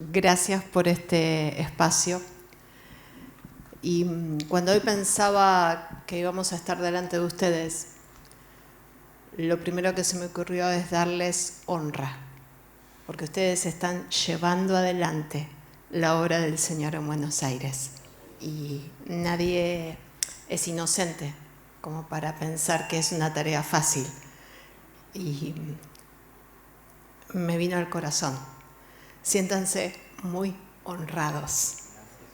Gracias por este espacio. Y cuando hoy pensaba que íbamos a estar delante de ustedes, lo primero que se me ocurrió es darles honra, porque ustedes están llevando adelante la obra del Señor en Buenos Aires. Y nadie es inocente como para pensar que es una tarea fácil. Y me vino al corazón. Siéntanse muy honrados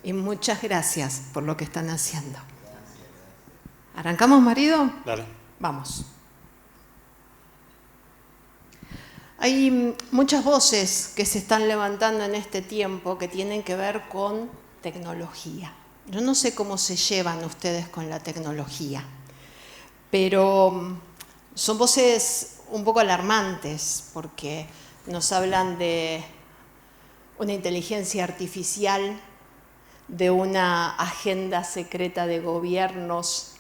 y muchas gracias por lo que están haciendo. ¿Arrancamos, marido? Dale. Vamos. Hay muchas voces que se están levantando en este tiempo que tienen que ver con tecnología. Yo no sé cómo se llevan ustedes con la tecnología, pero son voces un poco alarmantes porque nos hablan de una inteligencia artificial, de una agenda secreta de gobiernos,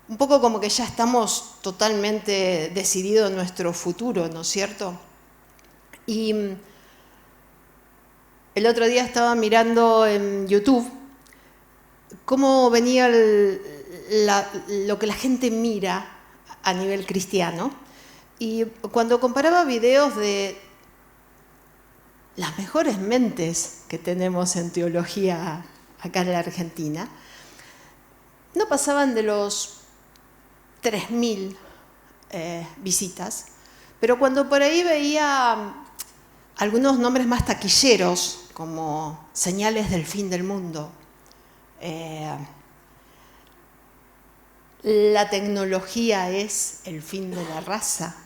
un poco como que ya estamos totalmente decididos en nuestro futuro, ¿no es cierto? Y el otro día estaba mirando en YouTube cómo venía lo que la gente mira a nivel cristiano, y cuando comparaba videos de las mejores mentes que tenemos en teología acá en la Argentina, no pasaban de los 3.000 visitas, pero cuando por ahí veía algunos nombres más taquilleros, como Señales del Fin del Mundo, La tecnología es el fin de la raza,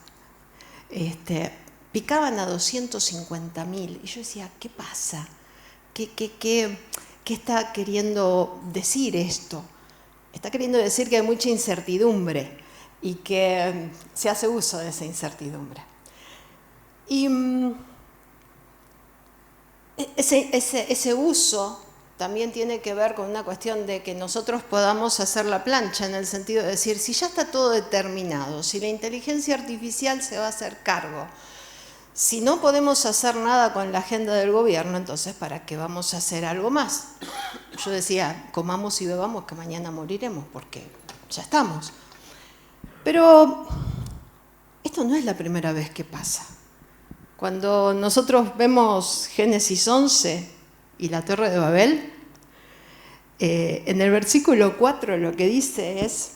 picaban a 250.000 y yo decía, ¿qué pasa? ¿Qué está queriendo decir esto? Está queriendo decir que hay mucha incertidumbre y que se hace uso de esa incertidumbre. Y ese uso también tiene que ver con una cuestión de que nosotros podamos hacer la plancha, en el sentido de decir, si ya está todo determinado, si la inteligencia artificial se va a hacer cargo, si no podemos hacer nada con la agenda del gobierno, entonces ¿para qué vamos a hacer algo más? Yo decía, comamos y bebamos que mañana moriremos, porque ya estamos. Pero esto no es la primera vez que pasa. Cuando nosotros vemos Génesis 11 y la Torre de Babel, en el versículo 4 lo que dice es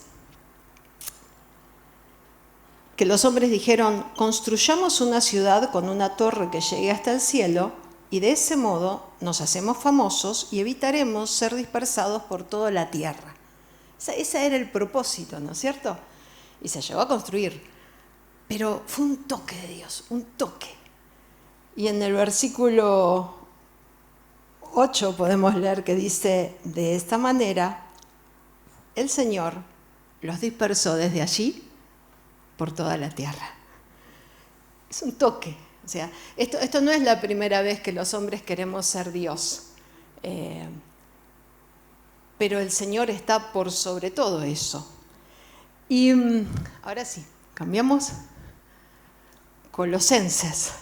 que los hombres dijeron, construyamos una ciudad con una torre que llegue hasta el cielo y de ese modo nos hacemos famosos y evitaremos ser dispersados por toda la tierra. Ese era el propósito, ¿no es cierto? Y se llegó a construir. Pero fue un toque de Dios, un toque. Y en el versículo 8 podemos leer que dice, de esta manera, el Señor los dispersó desde allí por toda la tierra. Es un toque. O sea, esto no es la primera vez que los hombres queremos ser Dios. Pero el Señor está por sobre todo eso. Y ahora sí, cambiamos. Colosenses.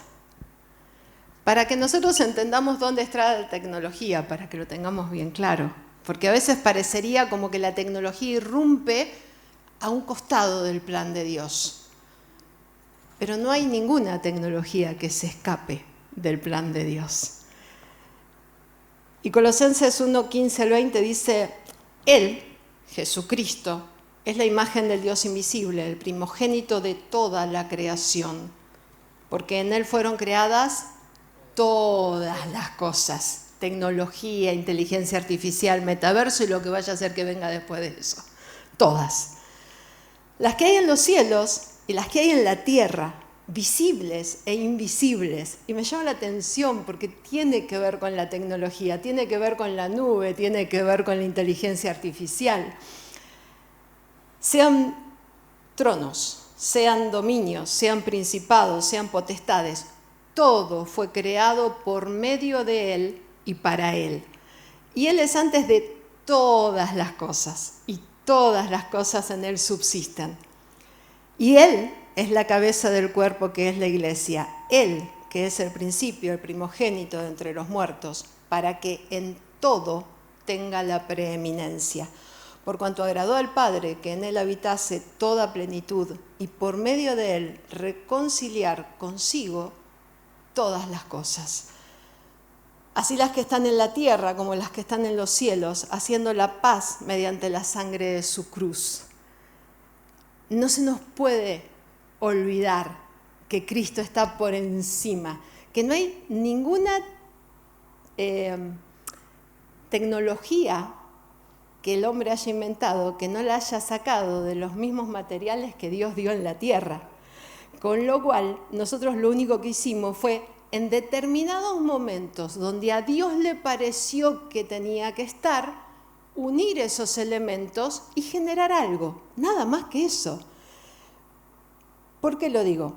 Para que nosotros entendamos dónde está la tecnología, para que lo tengamos bien claro. Porque a veces parecería como que la tecnología irrumpe a un costado del plan de Dios. Pero no hay ninguna tecnología que se escape del plan de Dios. Y Colosenses 1, 15 al 20 dice, Él, Jesucristo, es la imagen del Dios invisible, el primogénito de toda la creación, porque en Él fueron creadas todas las cosas, tecnología, inteligencia artificial, metaverso y lo que vaya a ser que venga después de eso. Todas. Las que hay en los cielos y las que hay en la tierra, visibles e invisibles. Y me llama la atención porque tiene que ver con la tecnología, tiene que ver con la nube, tiene que ver con la inteligencia artificial. Sean tronos, sean dominios, sean principados, sean potestades, todo fue creado por medio de Él y para Él. Y Él es antes de todas las cosas, y todas las cosas en Él subsisten. Y Él es la cabeza del cuerpo que es la iglesia. Él que es el principio, el primogénito de entre los muertos, para que en todo tenga la preeminencia. Por cuanto agradó al Padre que en él habitase toda plenitud, y por medio de él reconciliar consigo todas las cosas. Así las que están en la tierra como las que están en los cielos, haciendo la paz mediante la sangre de su cruz. No se nos puede olvidar que Cristo está por encima, que no hay ninguna tecnología que el hombre haya inventado que no la haya sacado de los mismos materiales que Dios dio en la tierra. Con lo cual, nosotros lo único que hicimos fue, en determinados momentos donde a Dios le pareció que tenía que estar, unir esos elementos y generar algo, nada más que eso. ¿Por qué lo digo?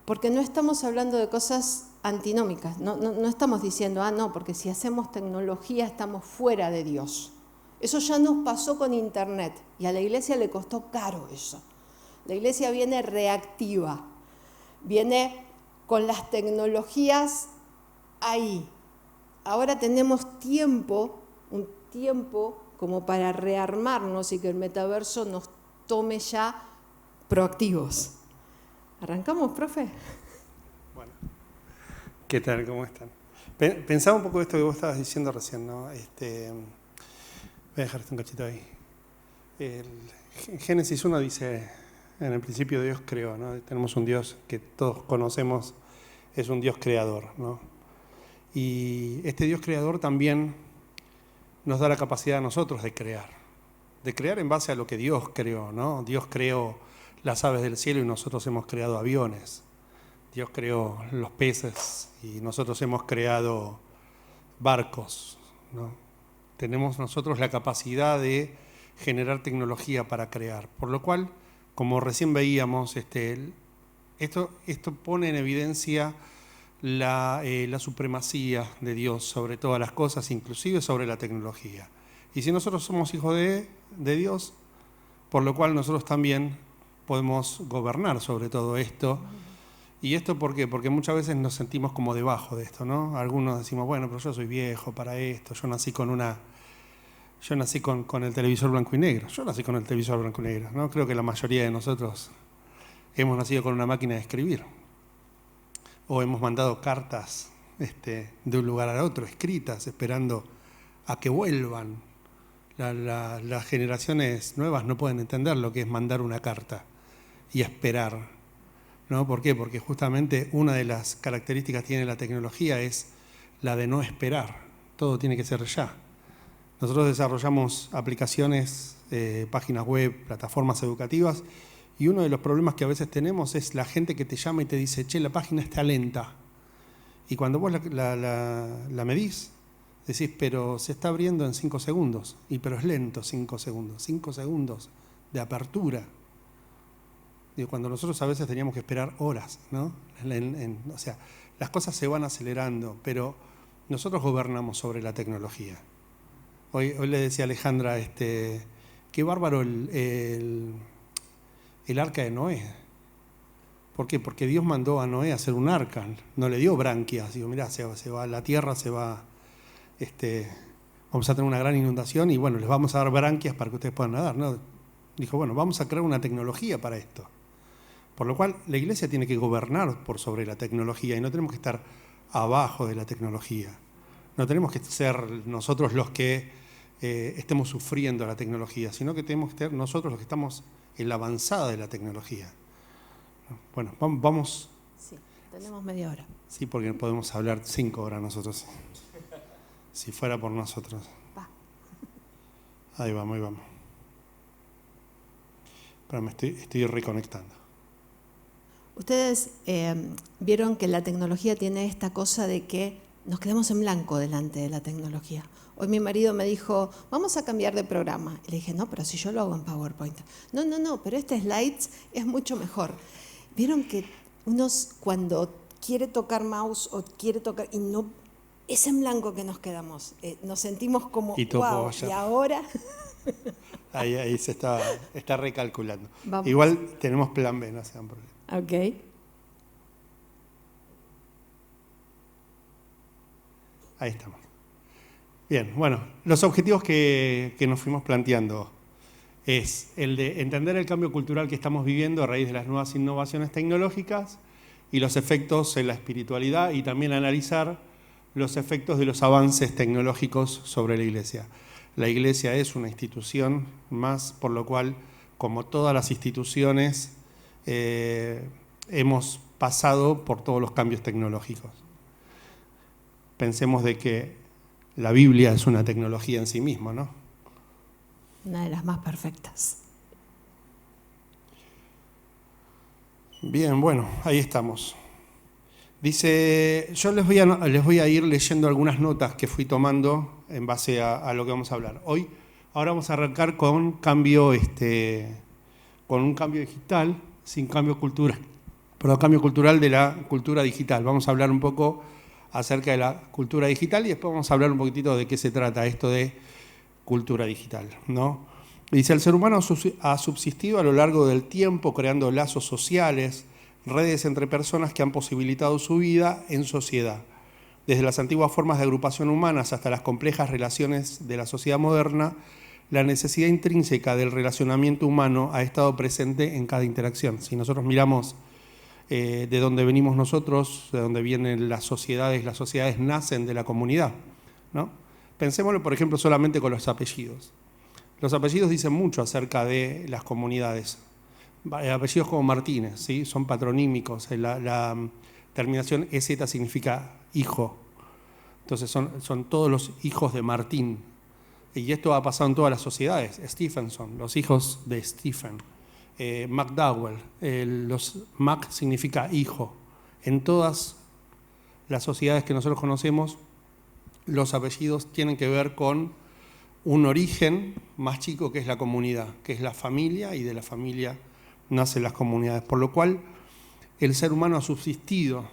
Porque no estamos hablando de cosas antinómicas, no estamos diciendo, no, porque si hacemos tecnología estamos fuera de Dios. Eso ya nos pasó con Internet y a la iglesia le costó caro eso. La iglesia viene reactiva, viene con las tecnologías ahí. Ahora tenemos un tiempo como para rearmarnos y que el metaverso nos tome ya proactivos. ¿Arrancamos, profe? Bueno, ¿qué tal? ¿Cómo están? Pensaba un poco esto que vos estabas diciendo recién, ¿no? Voy a dejar un cachito ahí. Génesis 1 dice, en el principio Dios creó, ¿no? Tenemos un Dios que todos conocemos, es un Dios creador, ¿no? Y este Dios creador también nos da la capacidad a nosotros de crear en base a lo que Dios creó, ¿no? Dios creó las aves del cielo y nosotros hemos creado aviones. Dios creó los peces y nosotros hemos creado barcos, ¿no? Tenemos nosotros la capacidad de generar tecnología para crear, por lo cual, como recién veíamos, esto pone en evidencia la supremacía de Dios sobre todas las cosas, inclusive sobre la tecnología. Y si nosotros somos hijos de Dios, por lo cual nosotros también podemos gobernar sobre todo esto. ¿Y esto por qué? Porque muchas veces nos sentimos como debajo de esto, ¿no? Algunos decimos, bueno, pero yo soy viejo para esto, yo nací con el televisor blanco y negro. Yo nací con el televisor blanco y negro, ¿no? Creo que la mayoría de nosotros hemos nacido con una máquina de escribir. O hemos mandado cartas de un lugar al otro, escritas, esperando a que vuelvan. Las generaciones nuevas no pueden entender lo que es mandar una carta y esperar, ¿no? ¿Por qué? Porque justamente una de las características que tiene la tecnología es la de no esperar. Todo tiene que ser ya. Nosotros desarrollamos aplicaciones, páginas web, plataformas educativas, y uno de los problemas que a veces tenemos es la gente que te llama y te dice, che, la página está lenta. Y cuando vos la medís, decís, pero se está abriendo en 5 segundos. Y pero es lento 5 segundos. 5 segundos de apertura. Digo, cuando nosotros a veces teníamos que esperar horas, ¿no? O sea, las cosas se van acelerando, pero nosotros gobernamos sobre la tecnología. Hoy le decía a Alejandra, qué bárbaro el arca de Noé. ¿Por qué? Porque Dios mandó a Noé a hacer un arca, no le dio branquias. Digo, mirá, se va la tierra, vamos a tener una gran inundación y bueno, les vamos a dar branquias para que ustedes puedan nadar, ¿no? Dijo, bueno, vamos a crear una tecnología para esto. Por lo cual, la iglesia tiene que gobernar por sobre la tecnología y no tenemos que estar abajo de la tecnología. No tenemos que ser nosotros los que estemos sufriendo la tecnología, sino que tenemos que ser nosotros los que estamos en la avanzada de la tecnología. Bueno, vamos. Sí, tenemos media hora. Sí, porque podemos hablar 5 horas nosotros. Si fuera por nosotros. Va. Ahí vamos. Pero me estoy reconectando. Ustedes vieron que la tecnología tiene esta cosa de que nos quedamos en blanco delante de la tecnología. Hoy mi marido me dijo, vamos a cambiar de programa. Y le dije, no, pero si yo lo hago en PowerPoint. No, pero este slides es mucho mejor. Vieron que uno cuando quiere tocar mouse o quiere tocar, y no, es en blanco que nos quedamos. Nos sentimos como, wow, y ahora... Ahí se está recalculando. Vamos. Igual tenemos plan B, no sean problemas. Ok. Ahí estamos. Bien, bueno, los objetivos que nos fuimos planteando es el de entender el cambio cultural que estamos viviendo a raíz de las nuevas innovaciones tecnológicas y los efectos en la espiritualidad, y también analizar los efectos de los avances tecnológicos sobre la Iglesia. La Iglesia es una institución más, por lo cual, como todas las instituciones, hemos pasado por todos los cambios tecnológicos. Pensemos de que la Biblia es una tecnología en sí misma, ¿no? Una de las más perfectas. Bien, bueno, ahí estamos. Dice, yo les voy a ir leyendo algunas notas que fui tomando en base a lo que vamos a hablar. Ahora vamos a arrancar con un cambio digital, sin cambio cultural, pero cambio cultural de la cultura digital. Vamos a hablar un poco acerca de la cultura digital y después vamos a hablar un poquitito de qué se trata esto de cultura digital, ¿no? Dice, el ser humano ha subsistido a lo largo del tiempo creando lazos sociales, redes entre personas que han posibilitado su vida en sociedad. Desde las antiguas formas de agrupación humanas hasta las complejas relaciones de la sociedad moderna, la necesidad intrínseca del relacionamiento humano ha estado presente en cada interacción. Si nosotros miramos de dónde venimos nosotros, de dónde vienen las sociedades nacen de la comunidad, ¿no? Pensémoslo, por ejemplo, solamente con los apellidos. Los apellidos dicen mucho acerca de las comunidades. Apellidos como Martínez, ¿sí? Son patronímicos. La terminación EZ significa hijo. Entonces son todos los hijos de Martín. Y esto ha pasado en todas las sociedades. Stephenson, los hijos de Stephen. McDowell, Mac significa hijo. En todas las sociedades que nosotros conocemos, los apellidos tienen que ver con un origen más chico que es la comunidad, que es la familia, y de la familia nacen las comunidades. Por lo cual el ser humano ha subsistido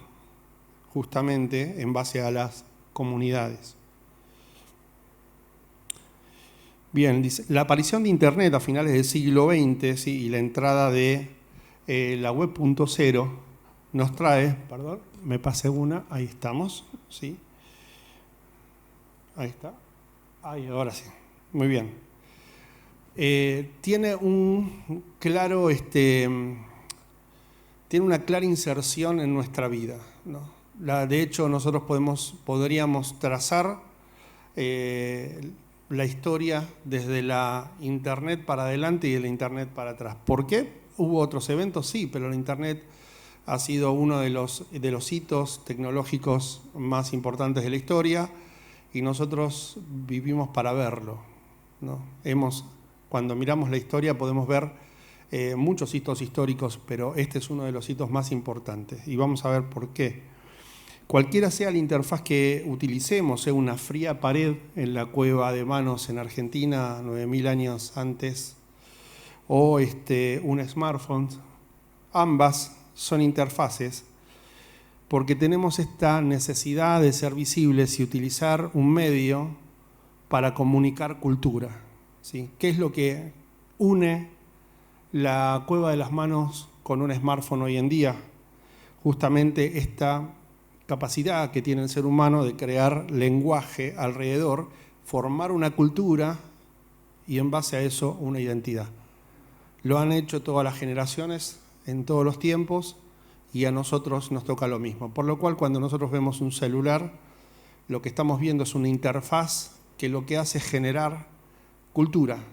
justamente en base a las comunidades. Bien, dice, la aparición de Internet a finales del siglo XX, ¿sí? Y la entrada de la web 0.0 nos trae, perdón, me pasé una, ahí estamos, ¿sí? Ahí está, ahí, ahora sí, muy bien. Tiene una clara inserción en nuestra vida, ¿no? De hecho, nosotros podríamos trazar la historia desde la Internet para adelante y de la Internet para atrás. ¿Por qué? ¿Hubo otros eventos? Sí, pero la Internet ha sido uno de los hitos tecnológicos más importantes de la historia y nosotros vivimos para verlo, ¿no? Cuando miramos la historia podemos ver muchos hitos históricos, pero este es uno de los hitos más importantes y vamos a ver por qué. Cualquiera sea la interfaz que utilicemos, sea una fría pared en la cueva de Manos en Argentina 9000 años antes, o un smartphone, ambas son interfaces porque tenemos esta necesidad de ser visibles y utilizar un medio para comunicar cultura, ¿sí? ¿Qué es lo que une la cueva de las Manos con un smartphone hoy en día? Justamente esta capacidad que tiene el ser humano de crear lenguaje alrededor, formar una cultura y en base a eso una identidad. Lo han hecho todas las generaciones en todos los tiempos y a nosotros nos toca lo mismo. Por lo cual, cuando nosotros vemos un celular, lo que estamos viendo es una interfaz que lo que hace es generar cultura,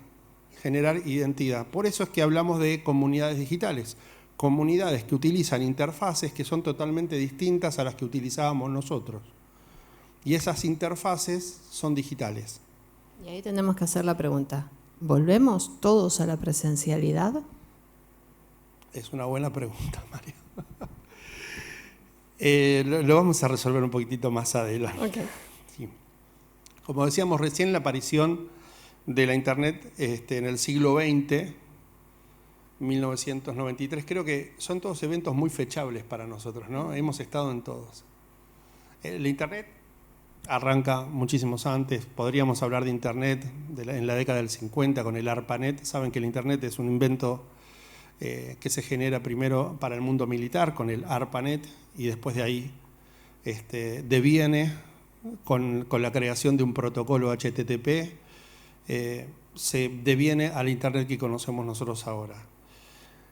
generar identidad. Por eso es que hablamos de comunidades digitales. Comunidades que utilizan interfaces que son totalmente distintas a las que utilizábamos nosotros. Y esas interfaces son digitales. Y ahí tenemos que hacer la pregunta, ¿volvemos todos a la presencialidad? Es una buena pregunta, María. Lo vamos a resolver un poquitito más adelante. Okay. Sí. Como decíamos recién, la aparición de la Internet en el siglo XX, 1993, creo que son todos eventos muy fechables para nosotros, ¿no? Hemos estado en todos. La Internet arranca muchísimos antes, podríamos hablar de Internet en la década del 50 con el ARPANET. Saben que el Internet es un invento que se genera primero para el mundo militar con el ARPANET y después de ahí deviene con la creación de un protocolo HTTP, se deviene al Internet que conocemos nosotros ahora.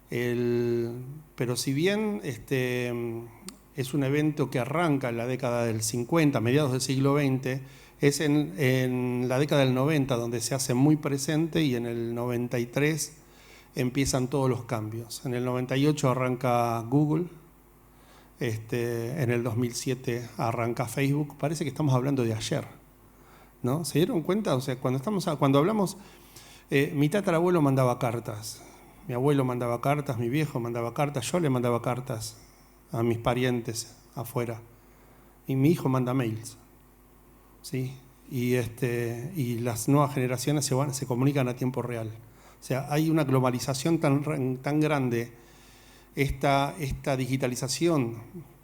Pero si bien es un evento que arranca en la década del 50, mediados del siglo XX, es en la década del 90 donde se hace muy presente, y en el 93 empiezan todos los cambios. En el 98 arranca Google, en el 2007 arranca Facebook. Parece que estamos hablando de ayer, ¿no? ¿Se dieron cuenta? O sea, cuando hablamos, mi tatarabuelo mandaba cartas, mi abuelo mandaba cartas, mi viejo mandaba cartas, yo le mandaba cartas a mis parientes afuera, y mi hijo manda mails, ¿sí? Y las nuevas generaciones se comunican a tiempo real. O sea, hay una globalización tan grande, esta digitalización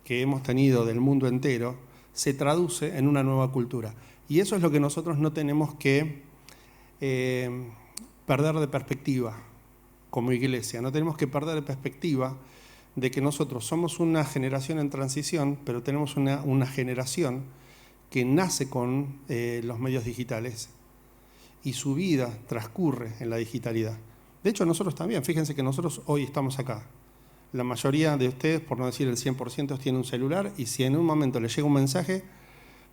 que hemos tenido del mundo entero se traduce en una nueva cultura. Y eso es lo que nosotros no tenemos que perder de perspectiva como iglesia. No tenemos que perder de perspectiva de que nosotros somos una generación en transición, pero tenemos una generación que nace con los medios digitales y su vida transcurre en la digitalidad. De hecho, nosotros también. Fíjense que nosotros hoy estamos acá. La mayoría de ustedes, por no decir el 100%, tienen un celular, y si en un momento les llega un mensaje,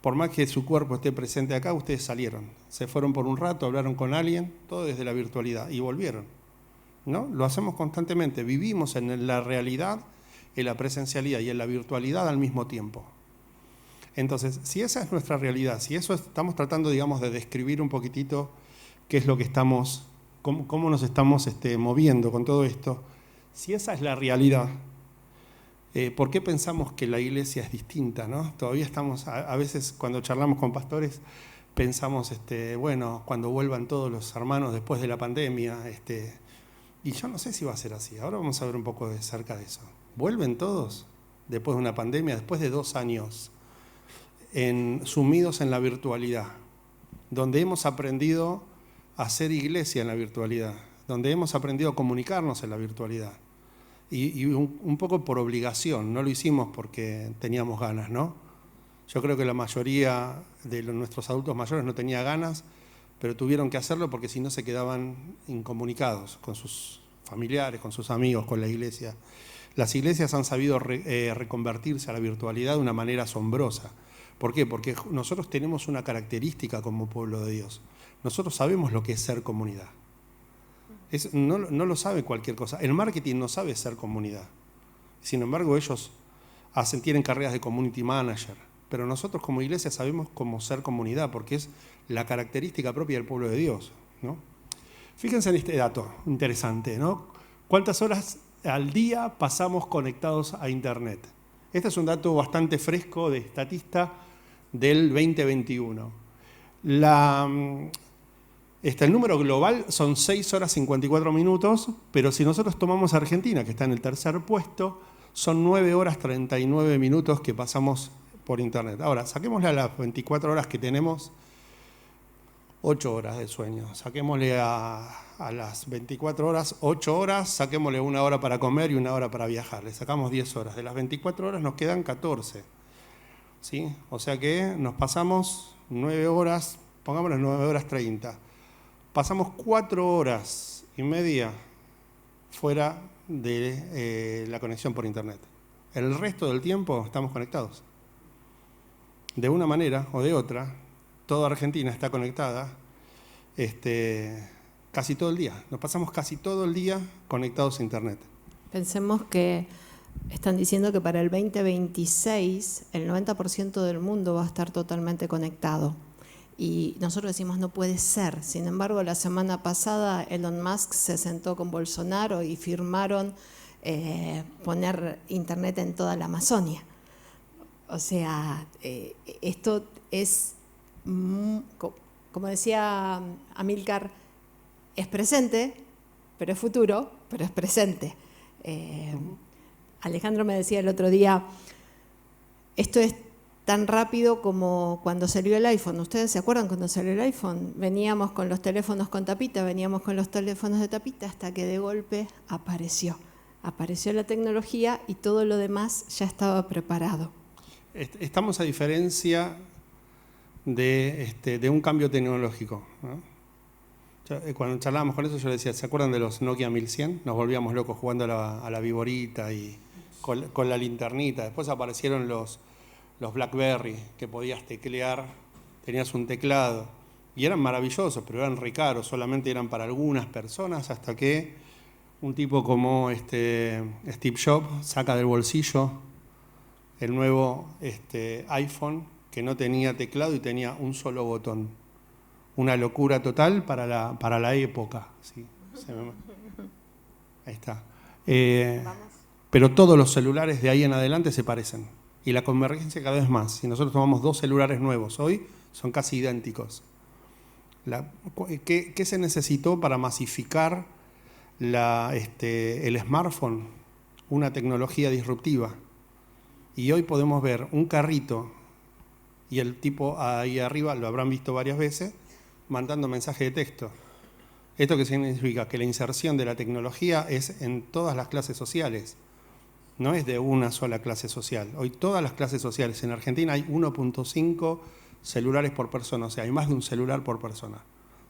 por más que su cuerpo esté presente acá, ustedes salieron. Se fueron por un rato, hablaron con alguien, todo desde la virtualidad, y volvieron, ¿no? Lo hacemos constantemente. Vivimos en la realidad, en la presencialidad y en la virtualidad al mismo tiempo. Entonces, si esa es nuestra realidad, si eso estamos tratando, digamos, de describir un poquitito qué es lo que estamos, cómo nos estamos moviendo con todo esto, si esa es la realidad, ¿por qué pensamos que la iglesia es distinta, ¿no? Todavía estamos, a veces cuando charlamos con pastores, pensamos, bueno, cuando vuelvan todos los hermanos después de la pandemia, y yo no sé si va a ser así. Ahora vamos a ver un poco de cerca de eso. ¿Vuelven todos después de una pandemia, después de 2 años sumidos en la virtualidad, donde hemos aprendido a hacer iglesia en la virtualidad, donde hemos aprendido a comunicarnos en la virtualidad? Y un poco por obligación, no lo hicimos porque teníamos ganas, ¿no? Yo creo que la mayoría de nuestros adultos mayores no tenía ganas, pero tuvieron que hacerlo porque si no se quedaban incomunicados con sus familiares, con sus amigos, con la iglesia. Las iglesias han sabido reconvertirse a la virtualidad de una manera asombrosa. ¿Por qué? Porque nosotros tenemos una característica como pueblo de Dios. Nosotros sabemos lo que es ser comunidad. No lo sabe cualquier cosa. El marketing no sabe ser comunidad. Sin embargo, ellos tienen carreras de community manager. Pero nosotros como iglesia sabemos cómo ser comunidad, porque es la característica propia del pueblo de Dios, ¿no? Fíjense en este dato interesante, ¿no? ¿Cuántas horas al día pasamos conectados a Internet? Este es un dato bastante fresco de Statista del 2021. El número global son 6 horas 54 minutos, pero si nosotros tomamos Argentina, que está en el tercer puesto, son 9 horas 39 minutos que pasamos por Internet. Ahora, saquémosle a las 24 horas que tenemos 8 horas de sueño. Saquémosle a las 24 horas 8 horas, saquémosle 1 hora para comer y 1 hora para viajar. Le sacamos 10 horas. De las 24 horas nos quedan 14. ¿Sí? O sea que nos pasamos 9 horas, pongámosle 9 horas 30. Pasamos 4 horas y media fuera de la conexión por Internet. El resto del tiempo estamos conectados. De una manera o de otra, toda Argentina está conectada casi todo el día. Nos pasamos casi todo el día conectados a Internet. Pensemos que están diciendo que para el 2026 el 90% del mundo va a estar totalmente conectado. Y nosotros decimos no puede ser. Sin embargo, la semana pasada Elon Musk se sentó con Bolsonaro y firmaron poner Internet en toda la Amazonia. O sea, esto es, como decía Amílcar, es presente, pero es futuro, pero es presente. Alejandro me decía el otro día, esto es tan rápido como cuando salió el iPhone. ¿Ustedes se acuerdan cuando salió el iPhone? Veníamos con los teléfonos con tapita, veníamos con los teléfonos de tapita, hasta que de golpe apareció la tecnología y todo lo demás ya estaba preparado. Estamos a diferencia de un cambio tecnológico, ¿no? Cuando charlábamos con eso yo le decía, ¿se acuerdan de los Nokia 1100? Nos volvíamos locos jugando a la viborita y con la linternita. Después aparecieron los BlackBerry, que podías teclear, tenías un teclado. Y eran maravillosos, pero eran re caros, solamente eran para algunas personas, hasta que un tipo como Steve Jobs saca del bolsillo el nuevo iPhone, que no tenía teclado y tenía un solo botón. Una locura total para la época. ¿Sí? Ahí está. Pero todos los celulares de ahí en adelante se parecen. Y la convergencia cada vez más. Si nosotros tomamos 2 celulares nuevos hoy, son casi idénticos. ¿Qué se necesitó para masificar el smartphone? Una tecnología disruptiva. Y hoy podemos ver un carrito y el tipo ahí arriba, lo habrán visto varias veces, mandando mensaje de texto. ¿Esto qué significa? Que la inserción de la tecnología es en todas las clases sociales. No es de una sola clase social. Hoy todas las clases sociales en Argentina hay 1.5 celulares por persona, o sea, hay más de un celular por persona.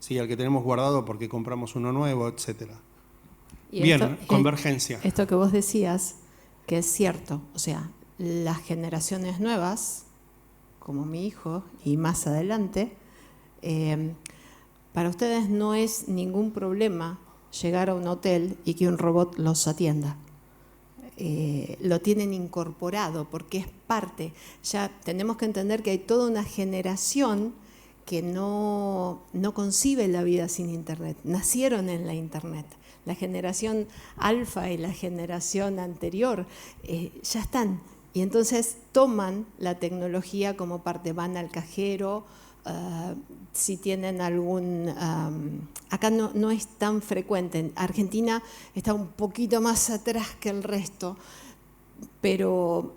Sí, el que tenemos guardado porque compramos uno nuevo, etcétera. Bien, convergencia. Esto que vos decías, que es cierto, o sea, las generaciones nuevas, como mi hijo y más adelante, para ustedes no es ningún problema llegar a un hotel y que un robot los atienda. Lo tienen incorporado porque es parte. Ya tenemos que entender que hay toda una generación que no concibe la vida sin Internet. Nacieron en la Internet. La generación alfa y la generación anterior ya están. Y entonces toman la tecnología como parte. Van al cajero, si tienen algún... acá no es tan frecuente. En Argentina está un poquito más atrás que el resto, pero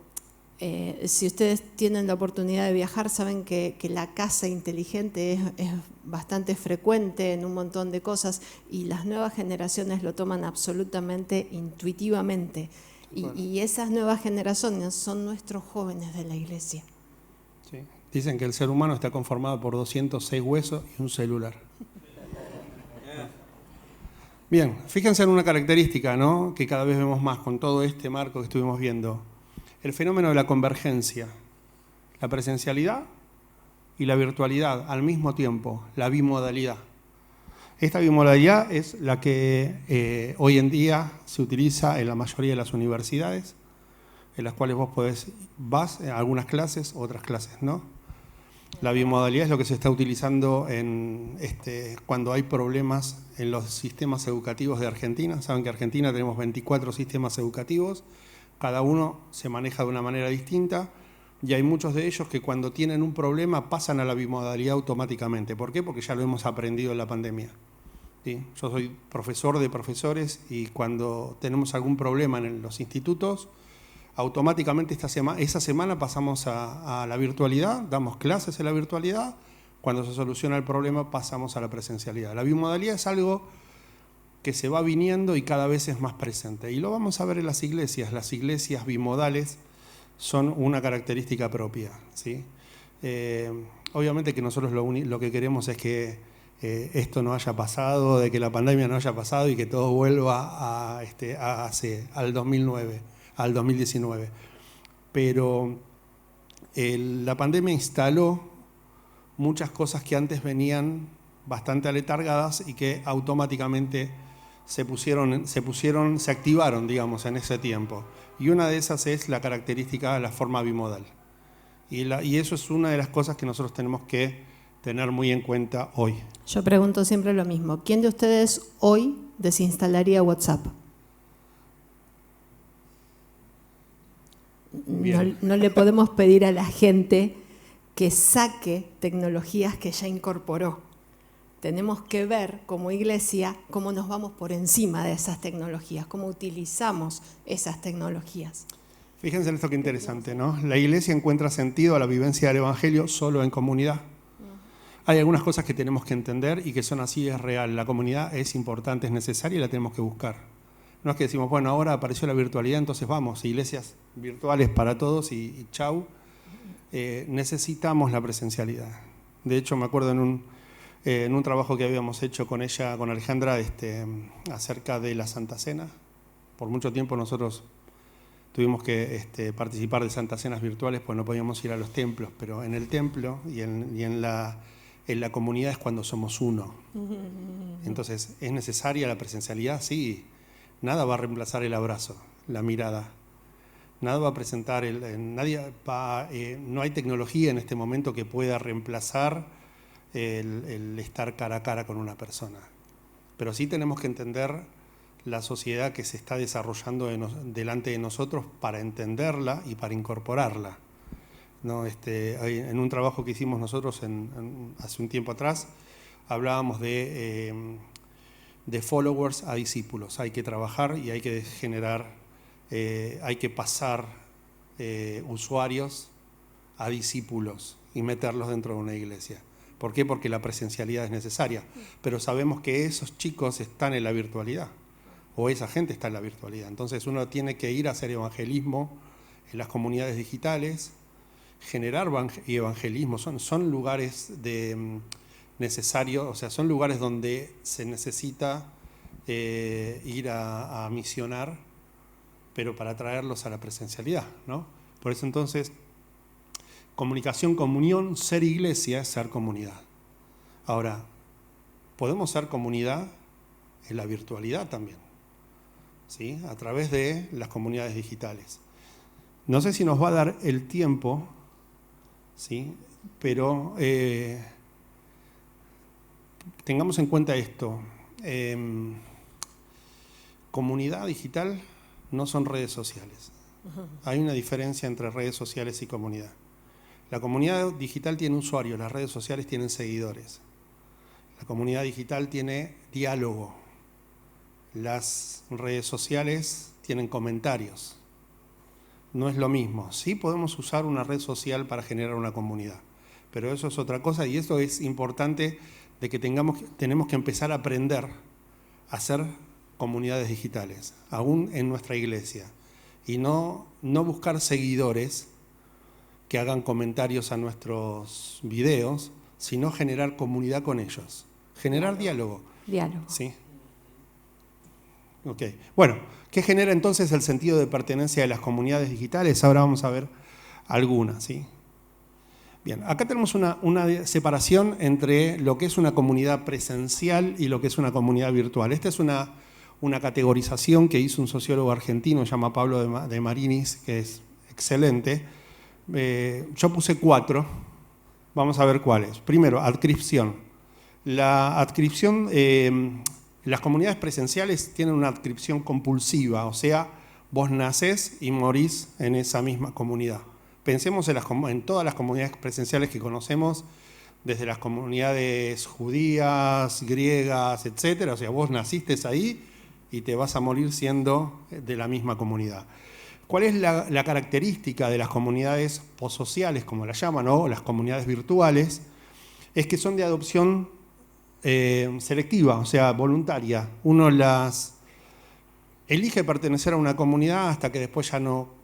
si ustedes tienen la oportunidad de viajar, saben que la casa inteligente es bastante frecuente en un montón de cosas y las nuevas generaciones lo toman absolutamente intuitivamente. Y esas nuevas generaciones son nuestros jóvenes de la iglesia. Sí. Dicen que el ser humano está conformado por 206 huesos y un celular. Bien, fíjense en una característica, ¿no?, que cada vez vemos más con todo este marco que estuvimos viendo. El fenómeno de la convergencia, la presencialidad y la virtualidad al mismo tiempo, la bimodalidad. Esta bimodalidad es la que hoy en día se utiliza en la mayoría de las universidades, en las cuales vos vas a algunas clases, otras clases no. La bimodalidad es lo que se está utilizando cuando hay problemas en los sistemas educativos de Argentina. Saben que en Argentina tenemos 24 sistemas educativos, cada uno se maneja de una manera distinta y hay muchos de ellos que cuando tienen un problema pasan a la bimodalidad automáticamente. ¿Por qué? Porque ya lo hemos aprendido en la pandemia. ¿Sí? Yo soy profesor de profesores y cuando tenemos algún problema en los institutos, automáticamente esa semana pasamos a la virtualidad, damos clases en la virtualidad, cuando se soluciona el problema pasamos a la presencialidad. La bimodalidad es algo que se va viniendo y cada vez es más presente. Y lo vamos a ver en las iglesias bimodales son una característica propia, ¿sí? Obviamente que nosotros lo que queremos es que esto no haya pasado, de que la pandemia no haya pasado y que todo vuelva al 2009. Al 2019. Pero la pandemia instaló muchas cosas que antes venían bastante aletargadas y que automáticamente se activaron, digamos, en ese tiempo. Y una de esas es la característica de la forma bimodal. Y eso es una de las cosas que nosotros tenemos que tener muy en cuenta hoy. Yo pregunto siempre lo mismo. ¿Quién de ustedes hoy desinstalaría WhatsApp? No le podemos pedir a la gente que saque tecnologías que ya incorporó. Tenemos que ver como iglesia cómo nos vamos por encima de esas tecnologías, cómo utilizamos esas tecnologías. Fíjense en esto que interesante, ¿no? La iglesia encuentra sentido a la vivencia del evangelio solo en comunidad. Hay algunas cosas que tenemos que entender y que son así, es real. La comunidad es importante, es necesaria y la tenemos que buscar. No es que decimos, bueno, ahora apareció la virtualidad, entonces vamos, iglesias virtuales para todos y chau. Necesitamos la presencialidad. De hecho, me acuerdo en un trabajo que habíamos hecho con ella, con Alejandra, acerca de la Santa Cena. Por mucho tiempo nosotros tuvimos que participar de Santas Cenas virtuales, pues no podíamos ir a los templos, pero en el templo y en la comunidad es cuando somos uno. Entonces, ¿es necesaria la presencialidad? Sí. Nada va a reemplazar el abrazo, la mirada. Nada va a presentar, no hay tecnología en este momento que pueda reemplazar el estar cara a cara con una persona. Pero sí tenemos que entender la sociedad que se está desarrollando delante de nosotros para entenderla y para incorporarla, ¿no? En un trabajo que hicimos nosotros hace un tiempo atrás, hablábamos de followers a discípulos. Hay que trabajar y hay que generar, hay que pasar usuarios a discípulos y meterlos dentro de una iglesia. ¿Por qué? Porque la presencialidad es necesaria, pero sabemos que esos chicos están en la virtualidad, o esa gente está en la virtualidad. Entonces uno tiene que ir a hacer evangelismo en las comunidades digitales, generar evangelismo, son lugares necesarios, o sea, son lugares donde se necesita ir a misionar, pero para traerlos a la presencialidad, ¿no? Por eso entonces, comunicación, comunión, ser iglesia es ser comunidad. Ahora, podemos ser comunidad en la virtualidad también, ¿sí? A través de las comunidades digitales. No sé si nos va a dar el tiempo, ¿sí? Pero tengamos en cuenta esto. Comunidad digital no son redes sociales. Hay una diferencia entre redes sociales y comunidad. La comunidad digital tiene usuarios, las redes sociales tienen seguidores. La comunidad digital tiene diálogo. Las redes sociales tienen comentarios. No es lo mismo. Sí podemos usar una red social para generar una comunidad, pero eso es otra cosa y eso es importante de que tenemos que empezar a aprender a hacer comunidades digitales, aún en nuestra iglesia, y no buscar seguidores que hagan comentarios a nuestros videos, sino generar comunidad con ellos, generar diálogo. Diálogo. Sí. Ok. Bueno, ¿qué genera entonces el sentido de pertenencia de las comunidades digitales? Ahora vamos a ver algunas, ¿sí? Bien, acá tenemos una separación entre lo que es una comunidad presencial y lo que es una comunidad virtual. Esta es una categorización que hizo un sociólogo argentino, se llama Pablo de Marinis, que es excelente. Yo puse 4, vamos a ver cuáles. Primero, adscripción. La adscripción, las comunidades presenciales tienen una adscripción compulsiva, o sea, vos nacés y morís en esa misma comunidad. Pensemos en todas las comunidades presenciales que conocemos, desde las comunidades judías, griegas, etcétera. O sea, vos naciste ahí y te vas a morir siendo de la misma comunidad. ¿Cuál es la característica de las comunidades posociales, como las llaman, o las comunidades virtuales? Es que son de adopción selectiva, o sea, voluntaria. Uno las elige pertenecer a una comunidad hasta que después ya no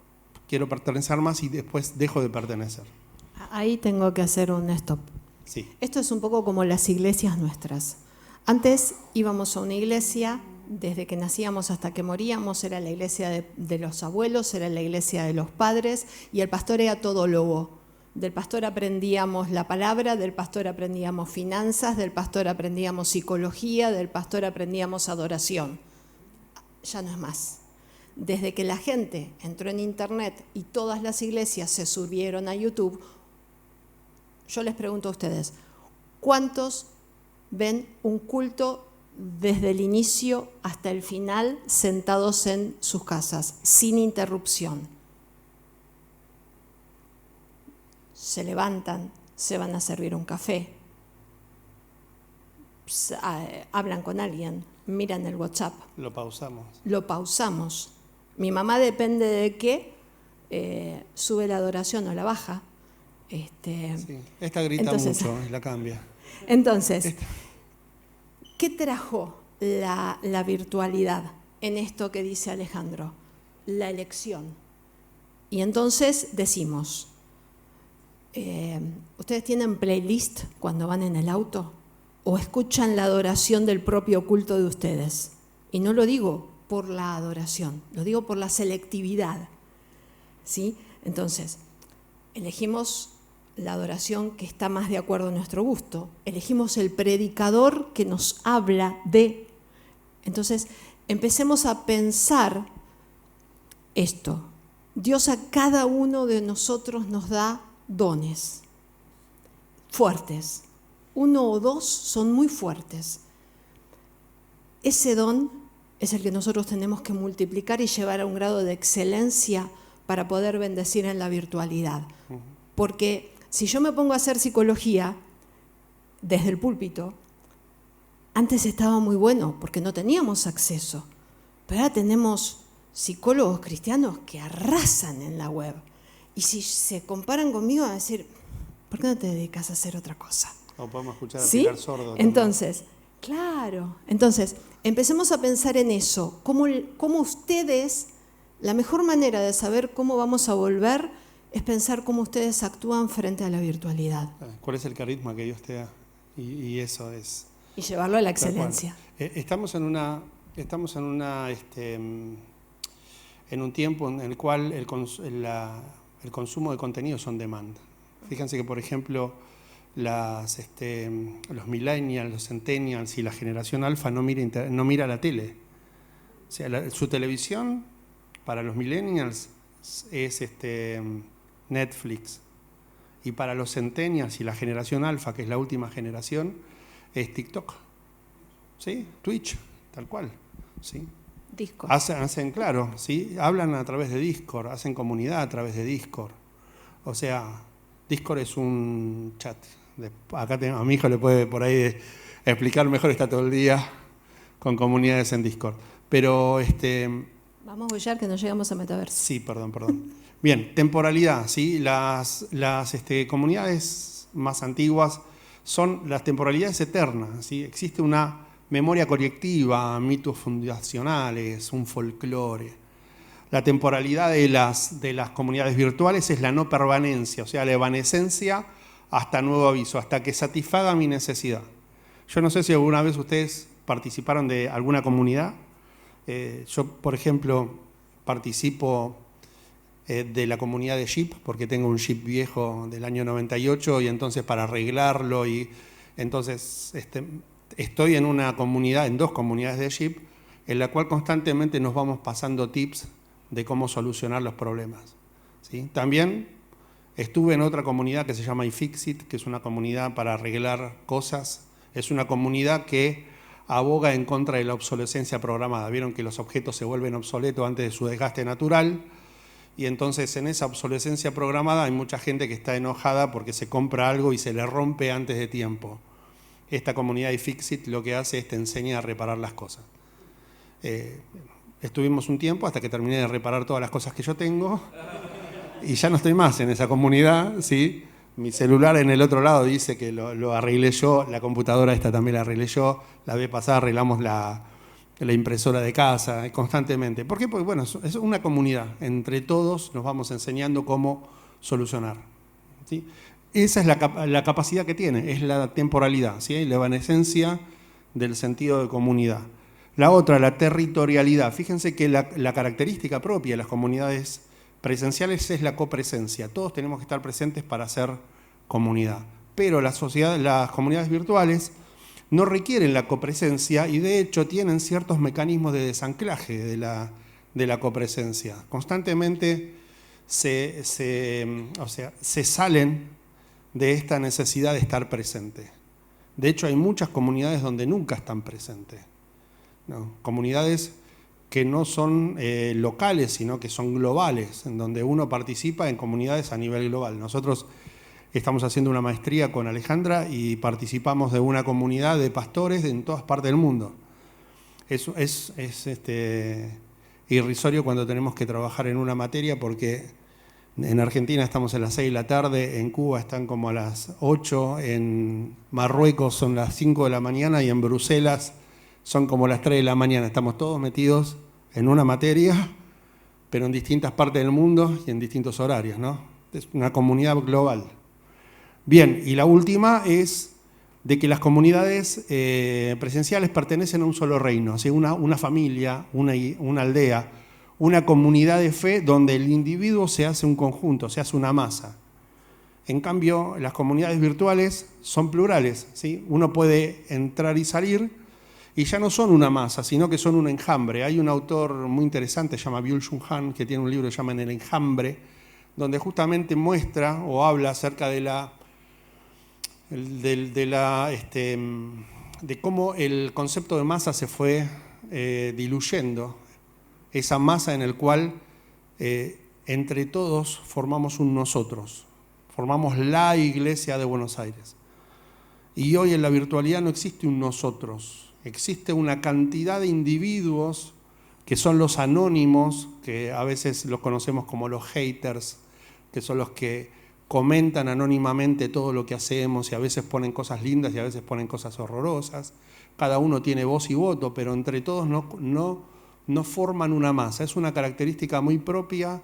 quiero pertenecer más y después dejo de pertenecer. Ahí tengo que hacer un stop. Sí. Esto es un poco como las iglesias nuestras. Antes íbamos a una iglesia, desde que nacíamos hasta que moríamos, era la iglesia de los abuelos, era la iglesia de los padres, y el pastor era todólogo. Del pastor aprendíamos la palabra, del pastor aprendíamos finanzas, del pastor aprendíamos psicología, del pastor aprendíamos adoración. Ya no es más. Desde que la gente entró en internet y todas las iglesias se subieron a YouTube, yo les pregunto a ustedes, ¿cuántos ven un culto desde el inicio hasta el final sentados en sus casas, sin interrupción? Se levantan, se van a servir un café, hablan con alguien, miran el WhatsApp. Lo pausamos. Lo pausamos. Mi mamá depende de qué sube la adoración o la baja. Sí. Esta grita mucho y la cambia. Entonces, ¿qué trajo la virtualidad en esto que dice Alejandro? La elección. Y entonces decimos, ¿Ustedes tienen playlist cuando van en el auto? ¿O escuchan la adoración del propio culto de ustedes? Y no lo digo por la adoración, lo digo por la selectividad, ¿sí? Entonces, elegimos la adoración que está más de acuerdo a nuestro gusto, elegimos el predicador que nos habla de. Entonces, empecemos a pensar esto. Dios a cada uno de nosotros nos da dones fuertes. 1 o 2 son muy fuertes. Ese don es el que nosotros tenemos que multiplicar y llevar a un grado de excelencia para poder bendecir en la virtualidad. Porque si yo me pongo a hacer psicología desde el púlpito, antes estaba muy bueno porque no teníamos acceso, pero ahora tenemos psicólogos cristianos que arrasan en la web. Y si se comparan conmigo, van a decir, ¿por qué no te dedicas a hacer otra cosa? O podemos escuchar a ¿Sí? Pilar Sordo también. Entonces, claro. Entonces, empecemos a pensar en eso. Cómo ustedes, la mejor manera de saber cómo vamos a volver es pensar cómo ustedes actúan frente a la virtualidad. ¿Cuál es el carisma que Dios te da? Y eso es. Y llevarlo a la excelencia. Estamos en un tiempo en el cual el consumo de contenido son demand. Fíjense que, por ejemplo, los millennials, los centennials y la generación alfa no mira la tele. O sea, su televisión para los millennials es Netflix. Y para los centennials y la generación alfa, que es la última generación, es TikTok. ¿Sí? Twitch, tal cual. ¿Sí? Discord. Hacen, claro, ¿sí? Hablan a través de Discord, hacen comunidad a través de Discord. O sea, Discord es un chat. Acá a mi hijo le puede por ahí explicar mejor, está todo el día con comunidades en Discord. Pero Vamos a bullar que no llegamos a metaverso. Sí, perdón. Bien, temporalidad, ¿sí? Las comunidades más antiguas son las temporalidades eternas, ¿sí? Existe una memoria colectiva, mitos fundacionales, un folclore. La temporalidad de las comunidades virtuales es la no permanencia, o sea, la evanescencia hasta nuevo aviso, hasta que satisfaga mi necesidad. Yo no sé si alguna vez ustedes participaron de alguna comunidad. Yo, por ejemplo, participo de la comunidad de Jeep, porque tengo un Jeep viejo del año 98 y entonces para arreglarlo y entonces estoy en una comunidad, en 2 comunidades de Jeep, en la cual constantemente nos vamos pasando tips de cómo solucionar los problemas, ¿sí? También estuve en otra comunidad que se llama iFixit, que es una comunidad para arreglar cosas. Es una comunidad que aboga en contra de la obsolescencia programada. Vieron que los objetos se vuelven obsoletos antes de su desgaste natural. Y entonces en esa obsolescencia programada hay mucha gente que está enojada porque se compra algo y se le rompe antes de tiempo. Esta comunidad iFixit lo que hace es te enseña a reparar las cosas. Estuvimos un tiempo hasta que terminé de reparar todas las cosas que yo tengo y ya no estoy más en esa comunidad, ¿sí? Mi celular en el otro lado dice que lo arreglé yo, la computadora esta también la arreglé yo, la vez pasada arreglamos la impresora de casa, constantemente. ¿Por qué? Porque bueno, es una comunidad, entre todos nos vamos enseñando cómo solucionar, ¿sí? Esa es la capacidad que tiene, es la temporalidad, ¿sí? La evanescencia del sentido de comunidad. La otra, la territorialidad. Fíjense que la característica propia de las comunidades presenciales es la copresencia. Todos tenemos que estar presentes para hacer comunidad. Pero las comunidades virtuales no requieren la copresencia y de hecho tienen ciertos mecanismos de desanclaje de la copresencia. Constantemente se salen de esta necesidad de estar presente. De hecho, hay muchas comunidades donde nunca están presentes, ¿no? Comunidades que no son locales, sino que son globales, en donde uno participa en comunidades a nivel global. Nosotros estamos haciendo una maestría con Alejandra y participamos de una comunidad de pastores en todas partes del mundo. Es irrisorio cuando tenemos que trabajar en una materia porque en Argentina estamos a las 6 de la tarde, en Cuba están como a las 8, en Marruecos son las 5 de la mañana y en Bruselas son como las 3 de la mañana. Estamos todos metidos en una materia, pero en distintas partes del mundo y en distintos horarios, ¿no? Es una comunidad global. Bien, y la última es de que las comunidades presenciales pertenecen a un solo reino, o sea, una familia, una aldea, una comunidad de fe donde el individuo se hace un conjunto, se hace una masa. En cambio, las comunidades virtuales son plurales, ¿sí? Uno puede entrar y salir y ya no son una masa, sino que son un enjambre. Hay un autor muy interesante, se llama Byung-Chul Han, que tiene un libro que se llama En el enjambre, donde justamente muestra o habla acerca de cómo el concepto de masa se fue diluyendo, esa masa en el cual entre todos formamos un nosotros, formamos la Iglesia de Buenos Aires. Y hoy en la virtualidad no existe un nosotros, existe una cantidad de individuos que son los anónimos, que a veces los conocemos como los haters, que son los que comentan anónimamente todo lo que hacemos y a veces ponen cosas lindas y a veces ponen cosas horrorosas. Cada uno tiene voz y voto, pero entre todos no forman una masa. Es una característica muy propia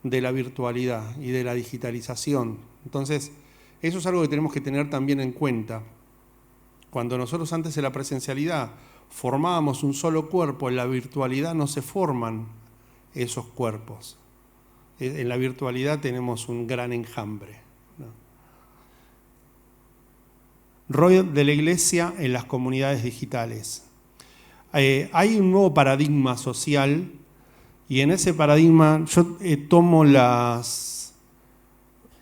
de la virtualidad y de la digitalización. Entonces, eso es algo que tenemos que tener también en cuenta. Cuando nosotros antes de la presencialidad formábamos un solo cuerpo, en la virtualidad no se forman esos cuerpos. En la virtualidad tenemos un gran enjambre, ¿no? Rol de la Iglesia en las comunidades digitales. Hay un nuevo paradigma social y en ese paradigma yo tomo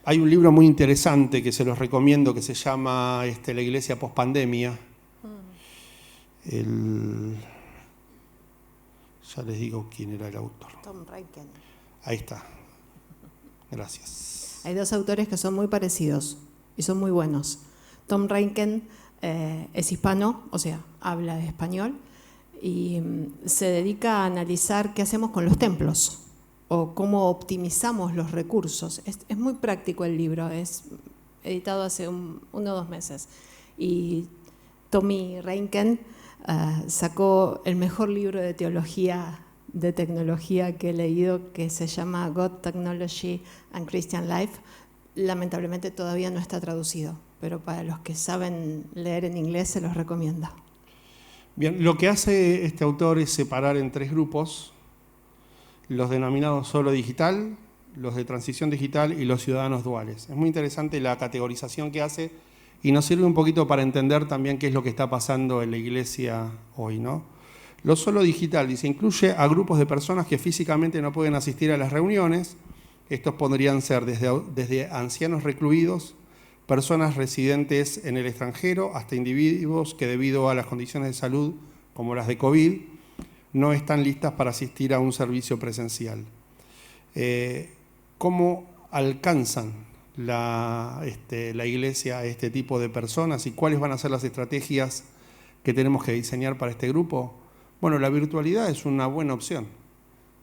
Hay un libro muy interesante que se los recomiendo que se llama La Iglesia Post-Pandemia. Ya les digo quién era el autor. Tom Rainken. Ahí está. Gracias. Hay dos autores que son muy parecidos y son muy buenos. Tom Rainken es hispano, o sea, habla español y se dedica a analizar qué hacemos con los templos o cómo optimizamos los recursos. Es muy práctico el libro, es editado hace 1 o 2 meses. Y Tommy Rainken sacó el mejor libro de teología de tecnología que he leído, que se llama God, Technology and Christian Life. Lamentablemente todavía no está traducido, pero para los que saben leer en inglés se los recomiendo. Bien, lo que hace este autor es separar en 3 grupos, los denominados solo digital, los de transición digital y los ciudadanos duales. Es muy interesante la categorización que hace y nos sirve un poquito para entender también qué es lo que está pasando en la iglesia hoy, ¿no? Lo solo digital, dice, incluye a grupos de personas que físicamente no pueden asistir a las reuniones. Estos podrían ser desde ancianos recluidos, personas residentes en el extranjero, hasta individuos que debido a las condiciones de salud, como las de COVID, no están listas para asistir a un servicio presencial. ¿Cómo alcanzan la iglesia a este tipo de personas y cuáles van a ser las estrategias que tenemos que diseñar para este grupo? Bueno, la virtualidad es una buena opción.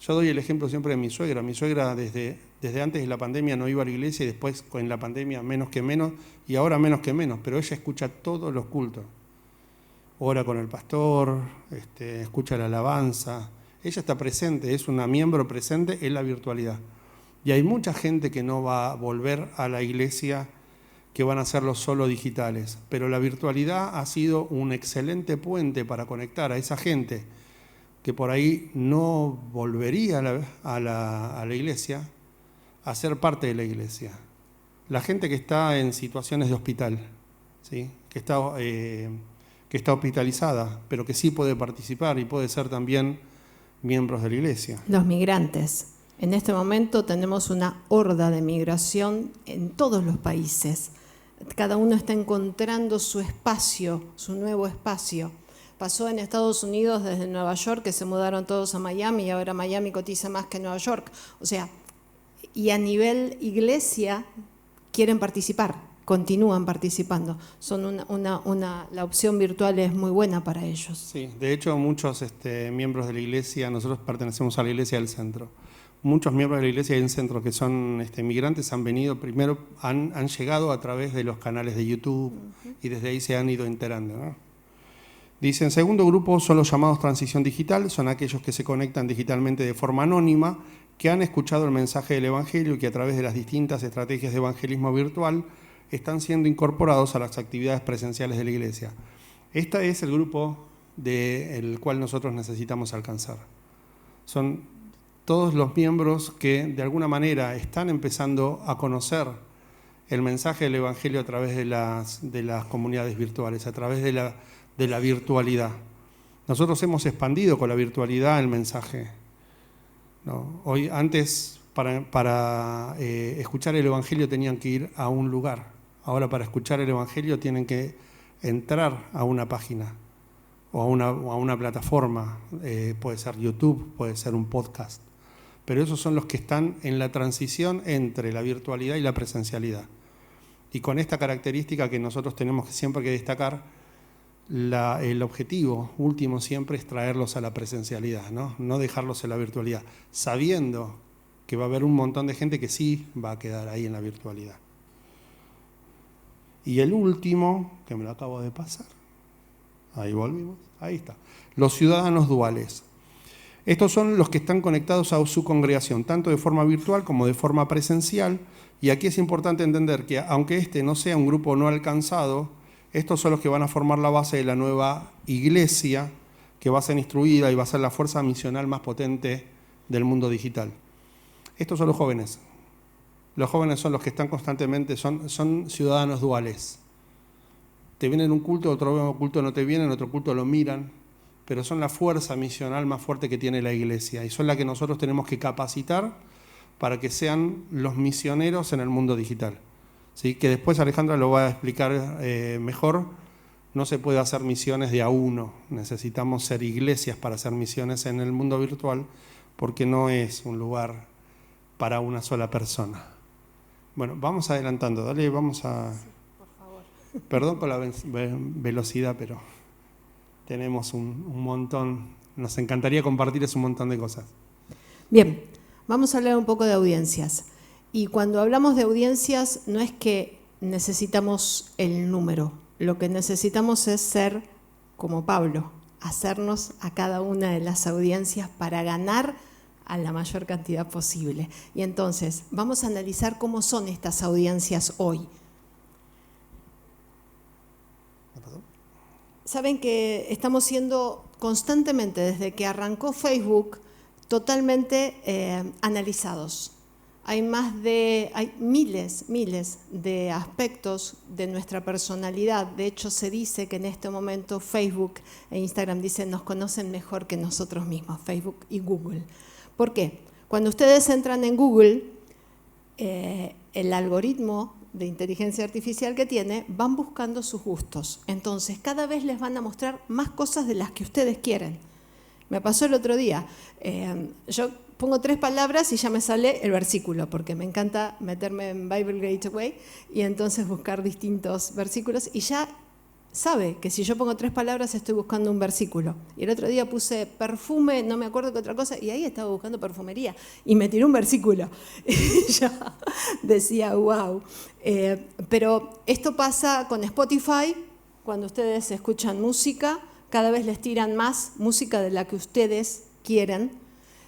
Yo doy el ejemplo siempre de mi suegra. Mi suegra desde antes de la pandemia no iba a la iglesia y después con la pandemia menos que menos y ahora menos que menos, pero ella escucha todos los cultos. Ora con el pastor, escucha la alabanza. Ella está presente, es una miembro presente en la virtualidad. Y hay mucha gente que no va a volver a la iglesia, que van a hacerlo solo digitales. Pero la virtualidad ha sido un excelente puente para conectar a esa gente que por ahí no volvería a la iglesia, a ser parte de la iglesia. La gente que está en situaciones de hospital, ¿sí? que está hospitalizada, pero que sí puede participar y puede ser también miembros de la iglesia. Los migrantes. En este momento tenemos una horda de migración en todos los países. Cada uno está encontrando su espacio, su nuevo espacio. Pasó en Estados Unidos desde Nueva York, que se mudaron todos a Miami y ahora Miami cotiza más que Nueva York. O sea, y a nivel iglesia quieren participar, continúan participando. Son la opción virtual es muy buena para ellos. Sí, de hecho muchos miembros de la iglesia, nosotros pertenecemos a la iglesia del centro. Muchos miembros de la iglesia del centro que son migrantes han venido, primero han llegado a través de los canales de YouTube y desde ahí se han ido enterando, ¿no? Dicen, segundo grupo son los llamados transición digital, son aquellos que se conectan digitalmente de forma anónima, que han escuchado el mensaje del Evangelio y que a través de las distintas estrategias de evangelismo virtual están siendo incorporados a las actividades presenciales de la iglesia. Este es el grupo del cual nosotros necesitamos alcanzar. Son todos los miembros que de alguna manera están empezando a conocer el mensaje del Evangelio a través de las comunidades virtuales, a través de la virtualidad. Nosotros hemos expandido con la virtualidad el mensaje, ¿no? Hoy, antes, para escuchar el Evangelio tenían que ir a un lugar. Ahora, para escuchar el Evangelio tienen que entrar a una página o a una plataforma. Puede ser YouTube, puede ser un podcast. Pero esos son los que están en la transición entre la virtualidad y la presencialidad. Y con esta característica que nosotros tenemos siempre que destacar, el objetivo último siempre es traerlos a la presencialidad, no dejarlos en la virtualidad, sabiendo que va a haber un montón de gente que sí va a quedar ahí en la virtualidad. Y el último, que me lo acabo de pasar, ahí volvimos, ahí está, los ciudadanos duales. Estos son los que están conectados a su congregación, tanto de forma virtual como de forma presencial. Y aquí es importante entender que aunque este no sea un grupo no alcanzado, estos son los que van a formar la base de la nueva iglesia, que va a ser instruida y va a ser la fuerza misional más potente del mundo digital. Estos son los jóvenes. Los jóvenes son los que están constantemente, son ciudadanos duales. Te vienen un culto, otro culto no te vienen, otro culto lo miran, pero son la fuerza misional más fuerte que tiene la iglesia y son la que nosotros tenemos que capacitar para que sean los misioneros en el mundo digital. ¿Sí? Que después Alejandra lo va a explicar mejor. No se puede hacer misiones de a uno. Necesitamos ser iglesias para hacer misiones en el mundo virtual porque no es un lugar para una sola persona. Bueno, vamos adelantando. Dale, vamos a... Sí, por favor. Perdón por la velocidad, pero tenemos un montón. Nos encantaría compartirles un montón de cosas. Bien, vamos a hablar un poco de audiencias. Y cuando hablamos de audiencias, no es que necesitamos el número. Lo que necesitamos es ser como Pablo, hacernos a cada una de las audiencias para ganar a la mayor cantidad posible. Y entonces, vamos a analizar cómo son estas audiencias hoy. Saben que estamos siendo constantemente, desde que arrancó Facebook, totalmente analizados. Hay miles de aspectos de nuestra personalidad. De hecho, se dice que en este momento Facebook e Instagram dicen nos conocen mejor que nosotros mismos, Facebook y Google. ¿Por qué? Cuando ustedes entran en Google, el algoritmo de inteligencia artificial que tiene, van buscando sus gustos. Entonces, cada vez les van a mostrar más cosas de las que ustedes quieren. Me pasó el otro día. Yo pongo 3 palabras y ya me sale el versículo, porque me encanta meterme en Bible Gateway y entonces buscar distintos versículos y ya sabe que si yo pongo 3 palabras estoy buscando un versículo. Y el otro día puse perfume, no me acuerdo qué otra cosa, y ahí estaba buscando perfumería y me tiró un versículo. Y ya decía, wow. Pero esto pasa con Spotify, cuando ustedes escuchan música, cada vez les tiran más música de la que ustedes quieren.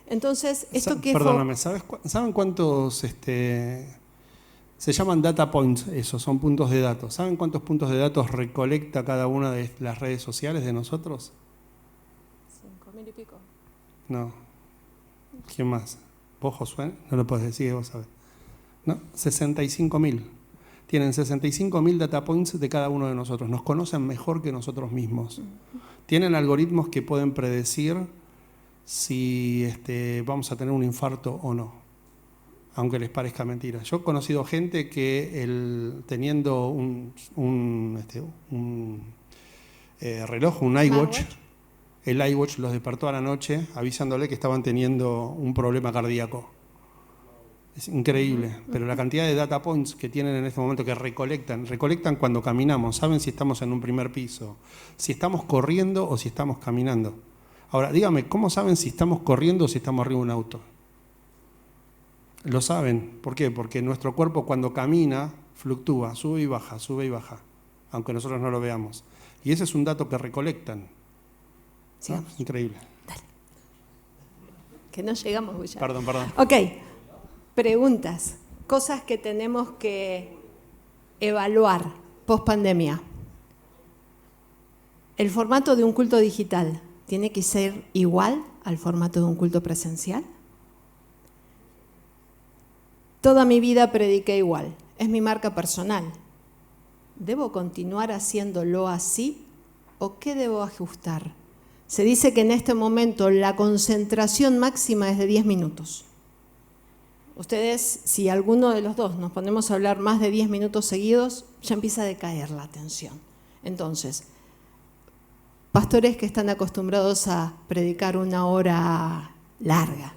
Entonces, esto que... Perdóname, ¿saben cuántos se llaman data points? Esos son puntos de datos. ¿Saben cuántos puntos de datos recolecta cada una de las redes sociales de nosotros? 5.000 y pico. No. ¿Quién más? ¿Vos, Josué? No lo podés decir, vos sabés. No, 65.000. Tienen 65.000 data points de cada uno de nosotros. Nos conocen mejor que nosotros mismos. Tienen algoritmos que pueden predecir si vamos a tener un infarto o no, aunque les parezca mentira. Yo he conocido gente que teniendo un reloj, un iWatch, el iWatch los despertó a la noche avisándole que estaban teniendo un problema cardíaco. Es increíble, pero la cantidad de data points que tienen en este momento que recolectan cuando caminamos, saben si estamos en un primer piso, si estamos corriendo o si estamos caminando. Ahora, dígame, ¿cómo saben si estamos corriendo o si estamos arriba de un auto? Lo saben. ¿Por qué? Porque nuestro cuerpo cuando camina fluctúa, sube y baja, aunque nosotros no lo veamos. Y ese es un dato que recolectan. Sí. ¿No? Increíble. Dale. Que no llegamos ya. Perdón. Ok, preguntas, cosas que tenemos que evaluar post pandemia. ¿El formato de un culto digital tiene que ser igual al formato de un culto presencial? Toda mi vida prediqué igual, es mi marca personal. ¿Debo continuar haciéndolo así o qué debo ajustar? Se dice que en este momento la concentración máxima es de 10 minutos. Ustedes, si alguno de los dos nos ponemos a hablar más de 10 minutos seguidos, ya empieza a decaer la atención. Entonces, pastores que están acostumbrados a predicar una hora larga.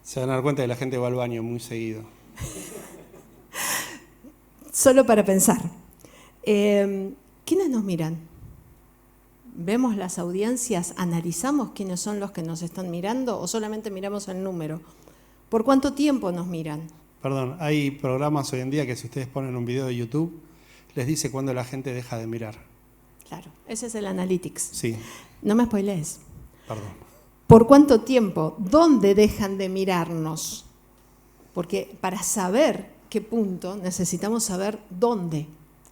Se van a dar cuenta que la gente va al baño muy seguido. Solo para pensar. ¿Quiénes nos miran? ¿Vemos las audiencias? ¿Analizamos quiénes son los que nos están mirando o solamente miramos el número? ¿Por cuánto tiempo nos miran? Perdón, hay programas hoy en día que si ustedes ponen un video de YouTube, les dice cuándo la gente deja de mirar. Claro, ese es el Analytics. Sí. No me spoilees. Perdón. ¿Por cuánto tiempo? ¿Dónde dejan de mirarnos? Porque para saber qué punto necesitamos saber dónde.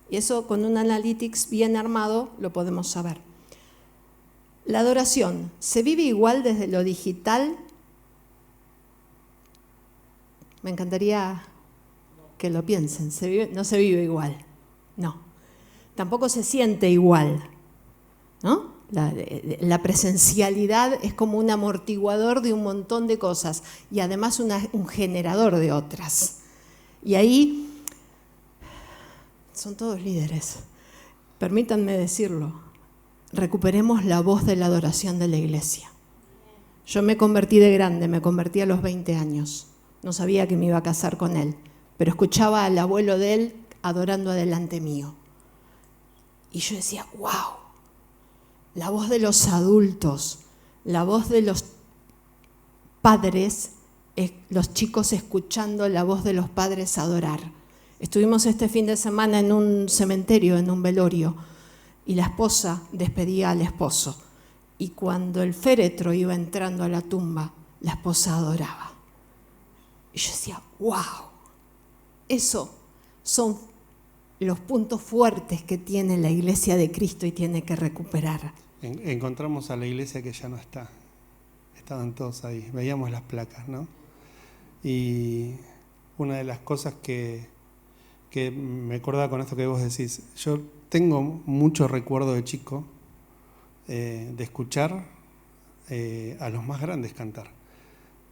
Y eso con un Analytics bien armado lo podemos saber. La adoración, ¿se vive igual desde lo digital? Me encantaría que lo piensen. No se vive igual. No. Tampoco se siente igual. ¿No? La presencialidad es como un amortiguador de un montón de cosas y además un generador de otras. Y ahí son todos líderes. Permítanme decirlo. Recuperemos la voz de la adoración de la iglesia. Yo me convertí de grande, me convertí a los 20 años. No sabía que me iba a casar con él, pero escuchaba al abuelo de él adorando adelante mío. Y yo decía, wow, la voz de los adultos, la voz de los padres, los chicos escuchando la voz de los padres adorar. Estuvimos este fin de semana en un cementerio, en un velorio, y la esposa despedía al esposo. Y cuando el féretro iba entrando a la tumba, la esposa adoraba. Y yo decía, wow, eso son los puntos fuertes que tiene la iglesia de Cristo y tiene que recuperar. Encontramos a la iglesia que ya no está. Estaban todos ahí, veíamos las placas, ¿no? Y una de las cosas que me acordaba con esto que vos decís, yo tengo mucho recuerdo de chico de escuchar a los más grandes cantar,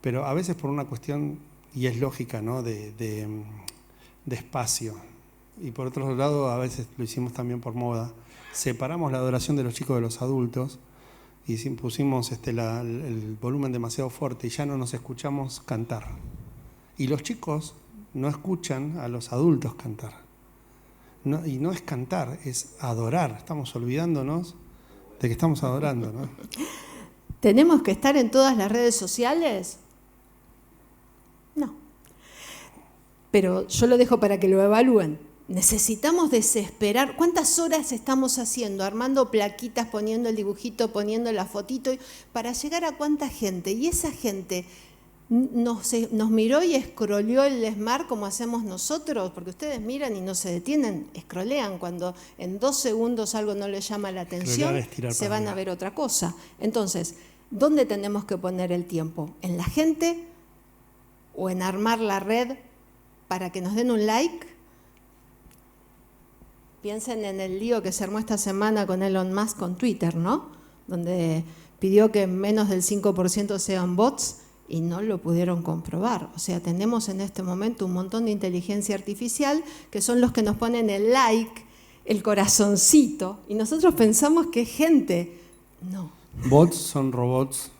pero a veces por una cuestión, y es lógica, ¿no? de espacio, y por otro lado a veces lo hicimos también por moda, separamos la adoración de los chicos de los adultos y pusimos el volumen demasiado fuerte y ya no nos escuchamos cantar. Y los chicos no escuchan a los adultos cantar. No, y no es cantar, es adorar. Estamos olvidándonos de que estamos adorando, ¿no? ¿Tenemos que estar en todas las redes sociales? No. Pero yo lo dejo para que lo evalúen. Necesitamos desesperar. ¿Cuántas horas estamos haciendo? Armando plaquitas, poniendo el dibujito, poniendo la fotito, para llegar a cuánta gente. Y esa gente nos miró y escroleó el Smart como hacemos nosotros, porque ustedes miran y no se detienen, escrolean. Cuando en 2 segundos algo no les llama la atención, se van a ver otra cosa. Entonces, ¿dónde tenemos que poner el tiempo? ¿En la gente o en armar la red para que nos den un like? Piensen en el lío que se armó esta semana con Elon Musk con Twitter, ¿no? Donde pidió que menos del 5% sean bots y no lo pudieron comprobar. O sea, tenemos en este momento un montón de inteligencia artificial que son los que nos ponen el like, el corazoncito, y nosotros pensamos que es gente. No. Bots son robots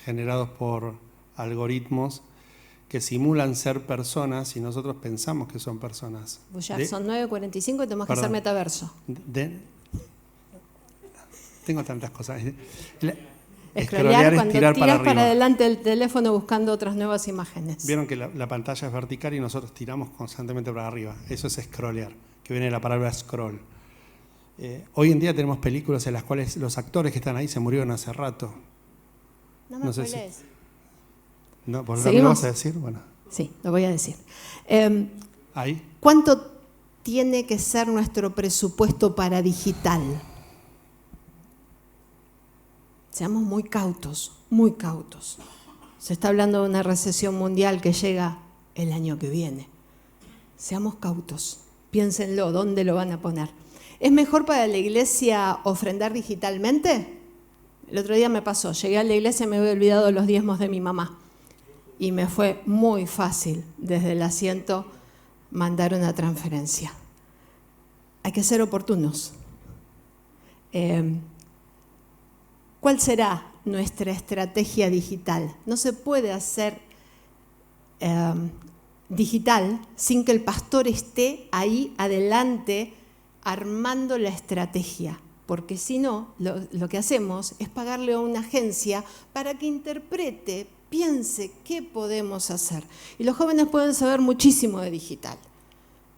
generados por algoritmos que simulan ser personas y nosotros pensamos que son personas. Pues ya son 9:45 y tenemos que hacer metaverso. Tengo tantas cosas. Scrollear cuando tiras para adelante el teléfono buscando otras nuevas imágenes. Vieron que la pantalla es vertical y nosotros tiramos constantemente para arriba. Eso es scrollear, que viene de la palabra scroll. Hoy en día tenemos películas en las cuales los actores que están ahí se murieron hace rato. No sé si... No, ¿por qué lo vas a decir? Bueno. Sí, lo voy a decir. ¿Ahí? ¿Cuánto tiene que ser nuestro presupuesto para digital? Seamos muy cautos, muy cautos. Se está hablando de una recesión mundial que llega el año que viene. Seamos cautos, piénsenlo, ¿dónde lo van a poner? ¿Es mejor para la iglesia ofrendar digitalmente? El otro día me pasó, llegué a la iglesia y me había olvidado los diezmos de mi mamá. Y me fue muy fácil desde el asiento mandar una transferencia. Hay que ser oportunos. ¿Cuál será nuestra estrategia digital? No se puede hacer digital sin que el pastor esté ahí adelante armando la estrategia, porque si no, lo que hacemos es pagarle a una agencia para que interprete, piense qué podemos hacer. Y los jóvenes pueden saber muchísimo de digital,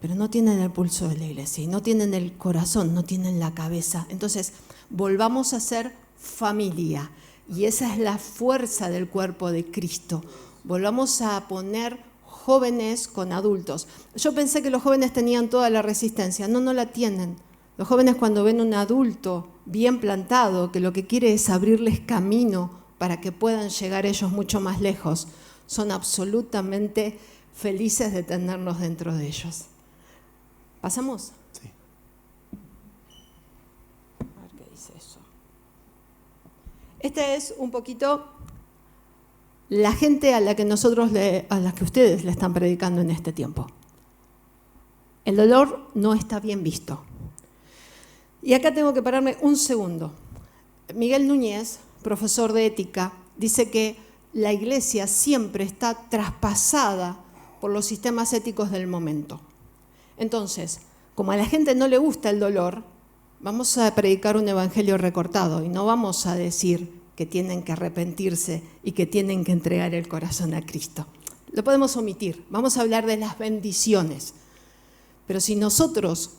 pero no tienen el pulso de la iglesia, y no tienen el corazón, no tienen la cabeza. Entonces, volvamos a ser familia, y esa es la fuerza del cuerpo de Cristo. Volvamos a poner jóvenes con adultos. Yo pensé que los jóvenes tenían toda la resistencia. No, no la tienen. Los jóvenes, cuando ven un adulto bien plantado, que lo que quiere es abrirles camino para que puedan llegar ellos mucho más lejos, son absolutamente felices de tenernos dentro de ellos. ¿Pasamos? Sí. A ver qué dice eso. Esta es un poquito la gente a la que ustedes le están predicando en este tiempo. El dolor no está bien visto. Y acá tengo que pararme un segundo. Miguel Núñez, profesor de ética, dice que la iglesia siempre está traspasada por los sistemas éticos del momento. Entonces, como a la gente no le gusta el dolor, vamos a predicar un evangelio recortado y no vamos a decir que tienen que arrepentirse y que tienen que entregar el corazón a Cristo. Lo podemos omitir, vamos a hablar de las bendiciones. Pero si nosotros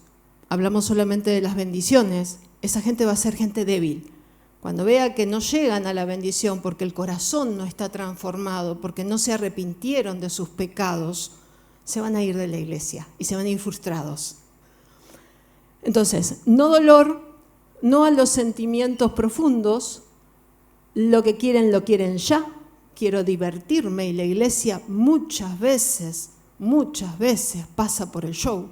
hablamos solamente de las bendiciones, esa gente va a ser gente débil. Cuando vea que no llegan a la bendición porque el corazón no está transformado, porque no se arrepintieron de sus pecados, se van a ir de la iglesia y se van a ir frustrados. Entonces, no dolor, no a los sentimientos profundos. Lo que quieren, lo quieren ya. Quiero divertirme y la iglesia muchas veces pasa por el show.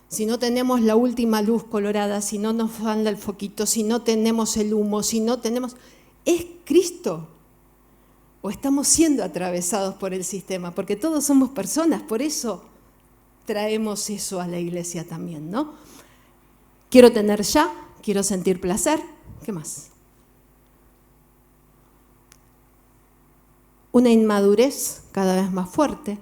Si no tenemos la última luz colorada, si no nos anda el foquito, si no tenemos el humo, si no tenemos... ¿Es Cristo? ¿O estamos siendo atravesados por el sistema? Porque todos somos personas, por eso traemos eso a la iglesia también, ¿no? Quiero tener ya, quiero sentir placer. ¿Qué más? Una inmadurez cada vez más fuerte.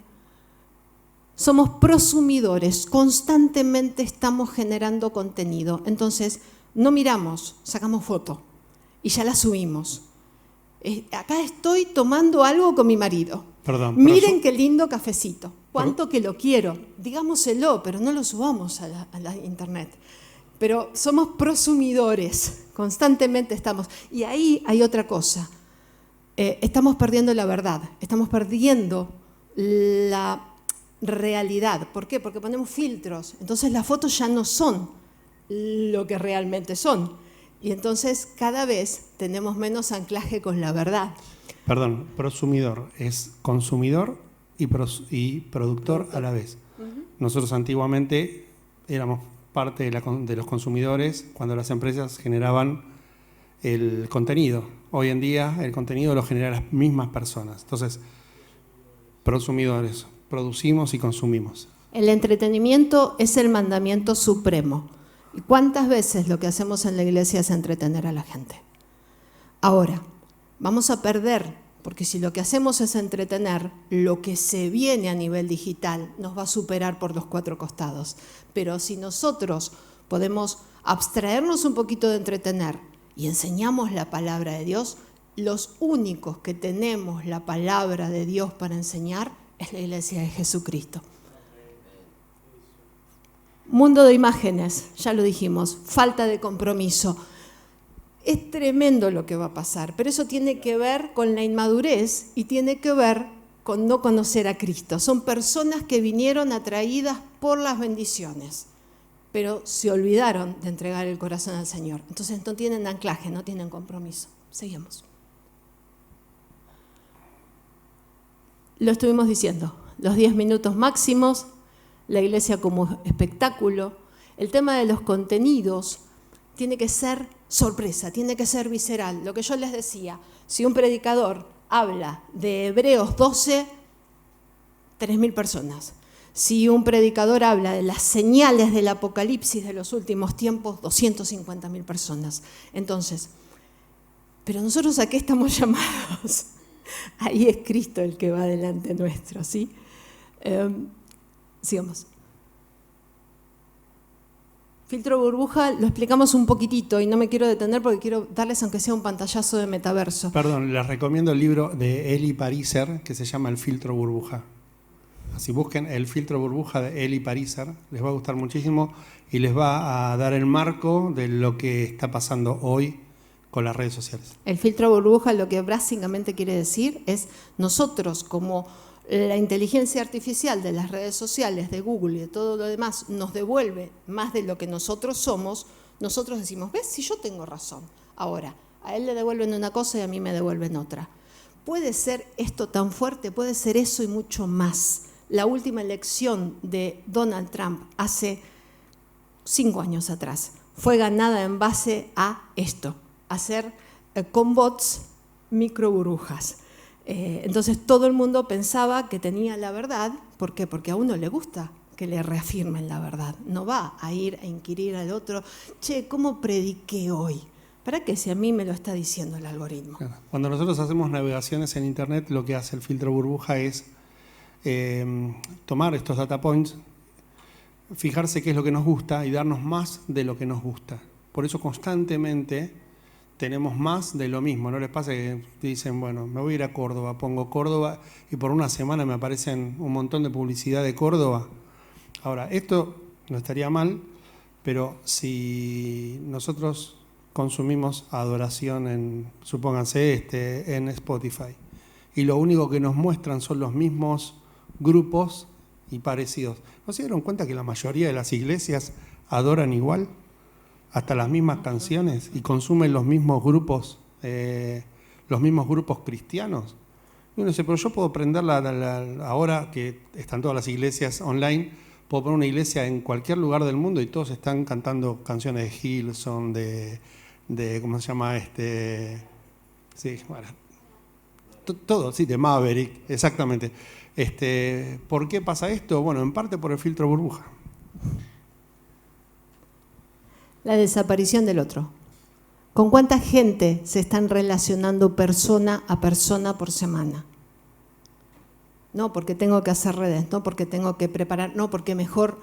Somos prosumidores, constantemente estamos generando contenido. Entonces, no miramos, sacamos foto y ya la subimos. Acá estoy tomando algo con mi marido. Perdón, miren qué lindo cafecito, cuánto que lo quiero. Digámoselo, pero no lo subamos a la internet. Pero somos prosumidores, constantemente estamos. Y ahí hay otra cosa. Estamos perdiendo la verdad, estamos perdiendo la realidad. ¿Por qué? Porque ponemos filtros. Entonces las fotos ya no son lo que realmente son. Y entonces cada vez tenemos menos anclaje con la verdad. Perdón, prosumidor es consumidor y productor a la vez. Nosotros antiguamente éramos parte de los consumidores cuando las empresas generaban el contenido. Hoy en día el contenido lo generan las mismas personas. Entonces, prosumidores, producimos y consumimos. El entretenimiento es el mandamiento supremo. ¿Y cuántas veces lo que hacemos en la iglesia es entretener a la gente? Ahora, vamos a perder, porque si lo que hacemos es entretener, lo que se viene a nivel digital nos va a superar por los 4 costados. Pero si nosotros podemos abstraernos un poquito de entretener y enseñamos la palabra de Dios, los únicos que tenemos la palabra de Dios para enseñar es la iglesia de Jesucristo. Mundo de imágenes, ya lo dijimos, falta de compromiso. Es tremendo lo que va a pasar, pero eso tiene que ver con la inmadurez y tiene que ver con no conocer a Cristo. Son personas que vinieron atraídas por las bendiciones, pero se olvidaron de entregar el corazón al Señor. Entonces no tienen anclaje, no tienen compromiso. Seguimos. Lo estuvimos diciendo, los 10 minutos máximos, la iglesia como espectáculo, el tema de los contenidos tiene que ser sorpresa, tiene que ser visceral. Lo que yo les decía, si un predicador habla de Hebreos 12, 3.000 personas. Si un predicador habla de las señales del apocalipsis de los últimos tiempos, 250.000 personas. Entonces, pero nosotros ¿a qué estamos llamados? Ahí es Cristo el que va delante nuestro, ¿sí? Sigamos. Filtro burbuja, lo explicamos un poquitito y no me quiero detener porque quiero darles aunque sea un pantallazo de metaverso. Perdón, les recomiendo el libro de Eli Pariser que se llama El filtro burbuja. Así busquen El filtro burbuja de Eli Pariser, les va a gustar muchísimo y les va a dar el marco de lo que está pasando hoy con las redes sociales. El filtro burbuja lo que básicamente quiere decir es nosotros como la inteligencia artificial de las redes sociales, de Google y de todo lo demás nos devuelve más de lo que nosotros somos, nosotros decimos, ¿ves? Si yo tengo razón. Ahora, a él le devuelven una cosa y a mí me devuelven otra. Puede ser esto tan fuerte, puede ser eso y mucho más. La última elección de Donald Trump hace 5 años atrás fue ganada en base a esto, hacer con bots micro burbujas. Entonces todo el mundo pensaba que tenía la verdad. ¿Por qué? Porque a uno le gusta que le reafirmen la verdad. No va a ir a inquirir al otro, che, ¿cómo prediqué hoy? ¿Para qué si a mí me lo está diciendo el algoritmo? Claro. Cuando nosotros hacemos navegaciones en Internet, lo que hace el filtro burbuja es tomar estos data points, fijarse qué es lo que nos gusta y darnos más de lo que nos gusta. Por eso constantemente tenemos más de lo mismo. ¿No les pasa que dicen, bueno, me voy a ir a Córdoba, pongo Córdoba y por una semana me aparecen un montón de publicidad de Córdoba? Ahora, esto no estaría mal, pero si nosotros consumimos adoración en, supónganse, en Spotify, y lo único que nos muestran son los mismos grupos y parecidos, ¿no se dieron cuenta que la mayoría de las iglesias adoran igual? Hasta las mismas canciones y consumen los mismos grupos cristianos. Y uno dice, pero yo puedo prenderla ahora que están todas las iglesias online, puedo poner una iglesia en cualquier lugar del mundo y todos están cantando canciones de Hillsong, de ¿cómo se llama? Sí, bueno, todo, sí, de Maverick, exactamente. ¿Por qué pasa esto? Bueno, en parte por el filtro burbuja. La desaparición del otro. ¿Con cuánta gente se están relacionando persona a persona por semana? No porque tengo que hacer redes, no porque tengo que preparar, no porque mejor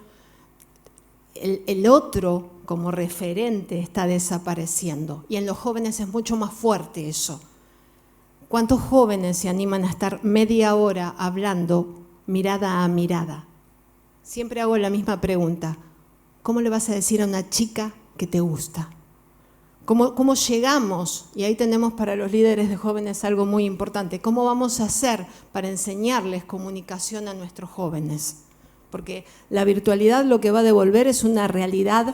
el otro como referente está desapareciendo. Y en los jóvenes es mucho más fuerte eso. ¿Cuántos jóvenes se animan a estar media hora hablando mirada a mirada? Siempre hago la misma pregunta. ¿Cómo le vas a decir a una chica que te gusta? ¿Cómo llegamos? Y ahí tenemos para los líderes de jóvenes algo muy importante. ¿Cómo vamos a hacer para enseñarles comunicación a nuestros jóvenes? Porque la virtualidad lo que va a devolver es una realidad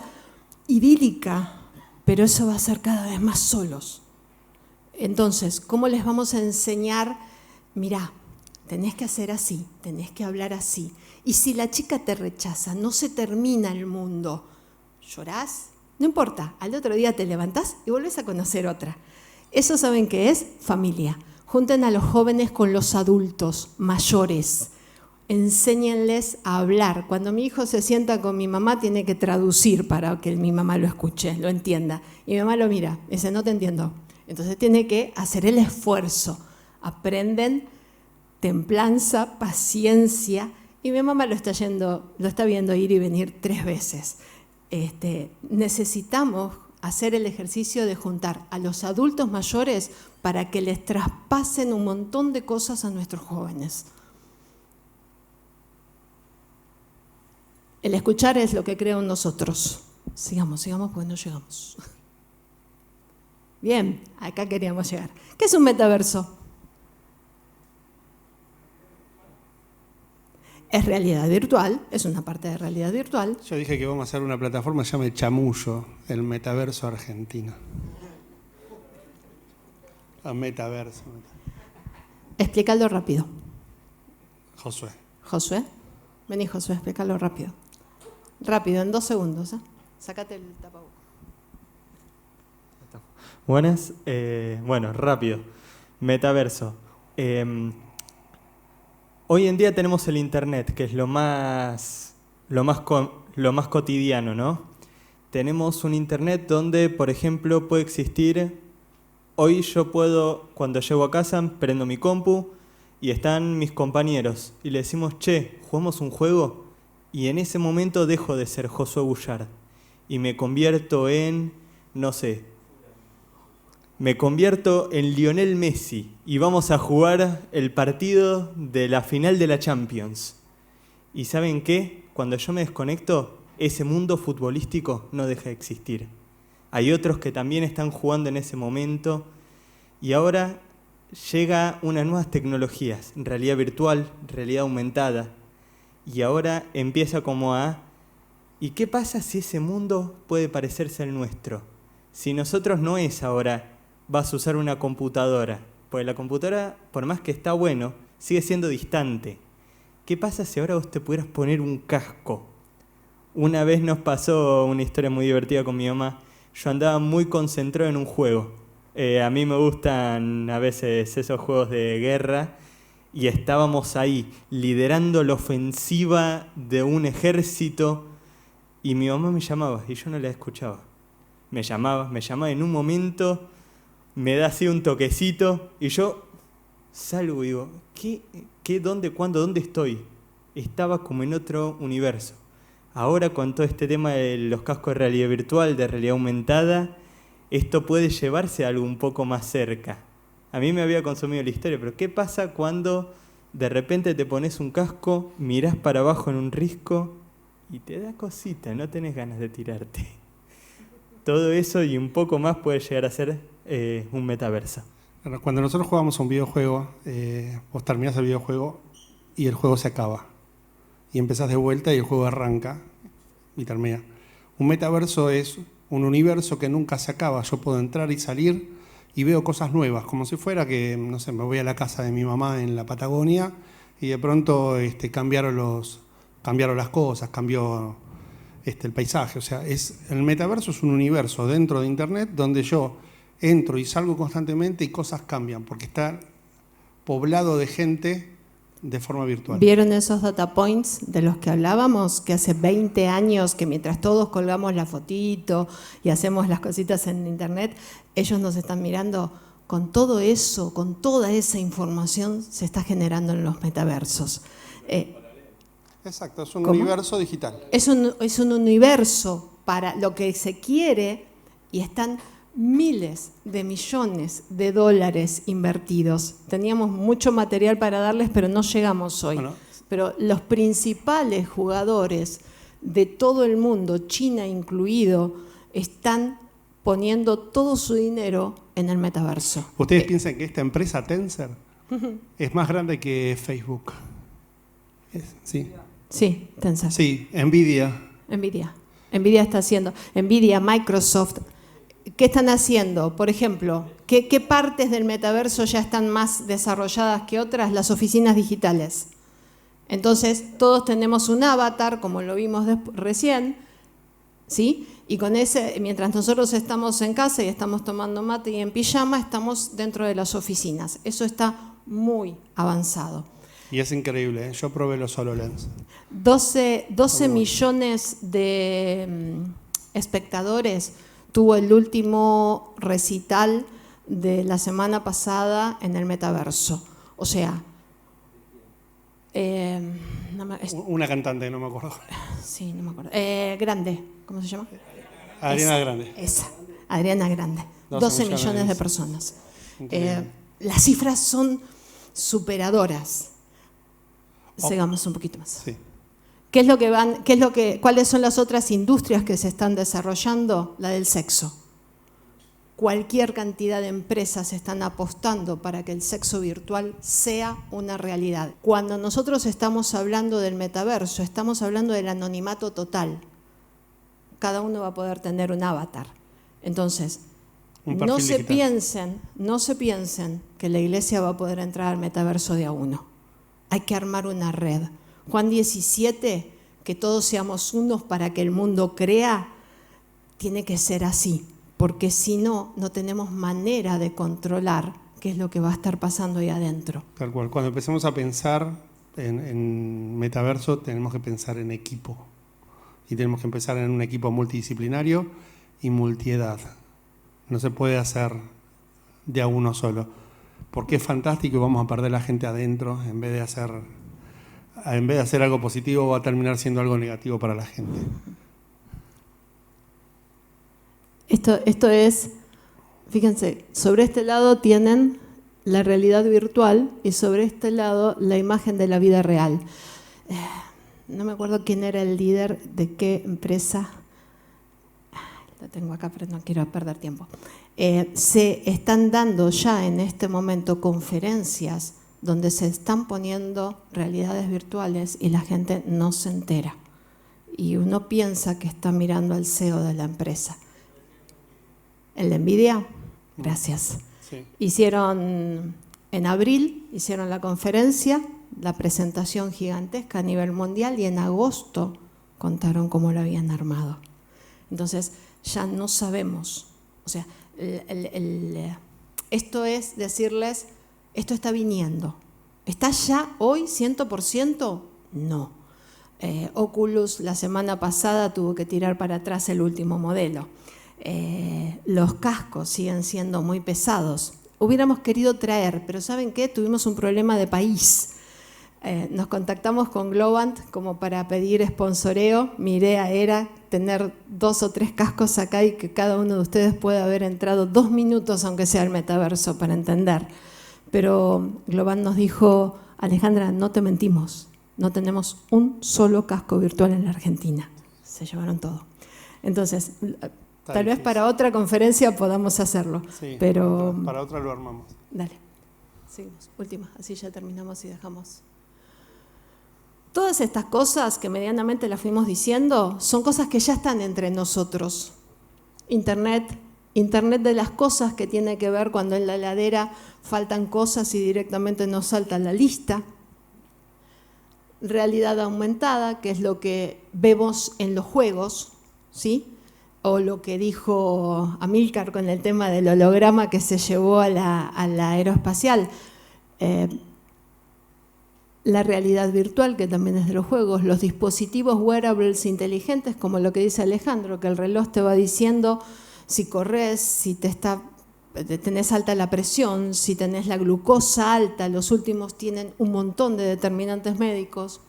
idílica, pero eso va a ser cada vez más solos. Entonces, ¿cómo les vamos a enseñar? Mirá, tenés que hacer así, tenés que hablar así. Y si la chica te rechaza, no se termina el mundo. ¿Llorás? No importa, al otro día te levantás y volvés a conocer otra. Eso, ¿saben qué es? Familia. Junten a los jóvenes con los adultos mayores. Enséñenles a hablar. Cuando mi hijo se sienta con mi mamá, tiene que traducir para que mi mamá lo escuche, lo entienda. Y mi mamá lo mira, dice, no te entiendo. Entonces tiene que hacer el esfuerzo. Aprenden templanza, paciencia. Y mi mamá lo está viendo ir y venir 3 veces. Necesitamos hacer el ejercicio de juntar a los adultos mayores para que les traspasen un montón de cosas a nuestros jóvenes. El escuchar es lo que creo en nosotros. Sigamos, porque no llegamos. Bien, acá queríamos llegar. ¿Qué es un metaverso? Es realidad virtual, es una parte de realidad virtual. Yo dije que vamos a hacer una plataforma que se llame Chamullo, el metaverso argentino. Metaverso. Explícalo rápido. Josué. Josué, vení Josué, explícalo rápido. Rápido, en 2 segundos. Sácate el tapabocas. Buenas. Bueno, rápido. Metaverso. Hoy en día tenemos el Internet, que es lo más cotidiano, ¿no? Tenemos un Internet donde, por ejemplo, puede existir... Hoy yo puedo, cuando llego a casa, prendo mi compu y están mis compañeros. Y le decimos, che, ¿jugamos un juego? Y en ese momento dejo de ser Josué Bullard. Y me convierto en, no sé, me convierto en Lionel Messi. Y vamos a jugar el partido de la final de la Champions. ¿Y saben qué? Cuando yo me desconecto, ese mundo futbolístico no deja de existir. Hay otros que también están jugando en ese momento y ahora llega unas nuevas tecnologías, realidad virtual, realidad aumentada, y ahora empieza como a ¿y qué pasa si ese mundo puede parecerse al nuestro? Si nosotros no es ahora, vas a usar una computadora, porque la computadora, por más que está bueno, sigue siendo distante. ¿Qué pasa si ahora vos te pudieras poner un casco? Una vez nos pasó una historia muy divertida con mi mamá. Yo andaba muy concentrado en un juego. A mí me gustan a veces esos juegos de guerra y estábamos ahí liderando la ofensiva de un ejército y mi mamá me llamaba y yo no la escuchaba. Me llamaba en un momento, me da así un toquecito y yo salgo y digo, ¿qué, dónde, cuándo, dónde estoy? Estaba como en otro universo. Ahora con todo este tema de los cascos de realidad virtual, de realidad aumentada, esto puede llevarse a algo un poco más cerca. A mí me había consumido la historia, pero ¿qué pasa cuando de repente te pones un casco, mirás para abajo en un risco y te da cosita, no tenés ganas de tirarte? Todo eso y un poco más puede llegar a ser un metaverso. Cuando nosotros jugamos un videojuego, vos terminás el videojuego y el juego se acaba. Y empezás de vuelta y el juego arranca y termina. Un metaverso es un universo que nunca se acaba. Yo puedo entrar y salir y veo cosas nuevas, como si fuera que, no sé, me voy a la casa de mi mamá en la Patagonia y de pronto cambiaron las cosas, cambió el paisaje. O sea, el metaverso es un universo dentro de Internet donde yo entro y salgo constantemente y cosas cambian, porque está poblado de gente de forma virtual. ¿Vieron esos data points de los que hablábamos? Que hace 20 años que mientras todos colgamos la fotito y hacemos las cositas en Internet, ellos nos están mirando. Con todo eso, con toda esa información se está generando en los metaversos. Exacto, es un universo digital. Es un universo para lo que se quiere y están miles de millones de dólares invertidos. Teníamos mucho material para darles, pero no llegamos hoy. Bueno. Pero los principales jugadores de todo el mundo, China incluido, están poniendo todo su dinero en el metaverso. ¿Ustedes piensan que esta empresa Tencent es más grande que Facebook? Sí. Sí, Tencent. Sí, Nvidia está haciendo. Nvidia, Microsoft. ¿Qué están haciendo? Por ejemplo, ¿qué partes del metaverso ya están más desarrolladas que otras? Las oficinas digitales. Entonces, todos tenemos un avatar, como lo vimos recién, ¿sí? Y con ese, mientras nosotros estamos en casa y estamos tomando mate y en pijama, estamos dentro de las oficinas. Eso está muy avanzado. Y es increíble, ¿eh? Yo probé los HoloLens. 12 millones de espectadores tuvo el último recital de la semana pasada en el metaverso. O sea, una cantante, no me acuerdo. Sí, no me acuerdo. Grande, ¿cómo se llama? Adriana Grande. Esa, Adriana Grande. 12 millones de personas. Las cifras son superadoras. Sigamos un poquito más. Sí. ¿Cuáles son las otras industrias que se están desarrollando? La del sexo. cualquier cantidad de empresas están apostando para que el sexo virtual sea una realidad. Cuando nosotros estamos hablando del metaverso, estamos hablando del anonimato total. Cada uno va a poder tener un avatar. Entonces, no se piensen que la iglesia va a poder entrar al metaverso de a uno. Hay que armar una red. Juan 17, que todos seamos unos para que el mundo crea, tiene que ser así, porque si no, no tenemos manera de controlar qué es lo que va a estar pasando ahí adentro. Tal cual. Cuando empecemos a pensar en metaverso, tenemos que pensar en equipo. Y tenemos que empezar en un equipo multidisciplinario y multiedad. No se puede hacer de a uno solo. Porque es fantástico y vamos a perder la gente adentro en vez de hacer algo positivo, va a terminar siendo algo negativo para la gente. Esto es, fíjense, sobre este lado tienen la realidad virtual y sobre este lado la imagen de la vida real. No me acuerdo quién era el líder de qué empresa. Lo tengo acá, pero no quiero perder tiempo. Se están dando ya en este momento conferencias donde se están poniendo realidades virtuales y la gente no se entera. Y uno piensa que está mirando al CEO de la empresa. ¿El de Nvidia? Gracias. Sí. Hicieron, en abril, hicieron la conferencia, la presentación gigantesca a nivel mundial y en agosto contaron cómo lo habían armado. Entonces, ya no sabemos. O sea, esto es decirles, esto está viniendo. ¿Está ya hoy 100%? No. Oculus la semana pasada tuvo que tirar para atrás el último modelo. Los cascos siguen siendo muy pesados. Hubiéramos querido traer, pero ¿saben qué? Tuvimos un problema de país. Nos contactamos con Globant como para pedir sponsoreo. Mi idea era tener 2 o 3 cascos acá y que cada uno de ustedes pueda haber entrado 2 minutos, aunque sea el metaverso, para entender. Pero Globant nos dijo, Alejandra, no te mentimos, no tenemos un solo casco virtual en la Argentina. Se llevaron todo. Entonces, tal vez para otra conferencia podamos hacerlo. Sí, pero para otra lo armamos. Dale, seguimos. Última, así ya terminamos y dejamos. Todas estas cosas que medianamente las fuimos diciendo son cosas que ya están entre nosotros. Internet de las cosas, que tiene que ver cuando en la heladera faltan cosas y directamente nos salta la lista. Realidad aumentada, que es lo que vemos en los juegos, ¿sí? O lo que dijo Amílcar con el tema del holograma que se llevó a la aeroespacial. La realidad virtual, que también es de los juegos, los dispositivos wearables inteligentes, como lo que dice Alejandro, que el reloj te va diciendo si corres, si tenés alta la presión, si tenés la glucosa alta. Los últimos tienen un montón de determinantes médicos.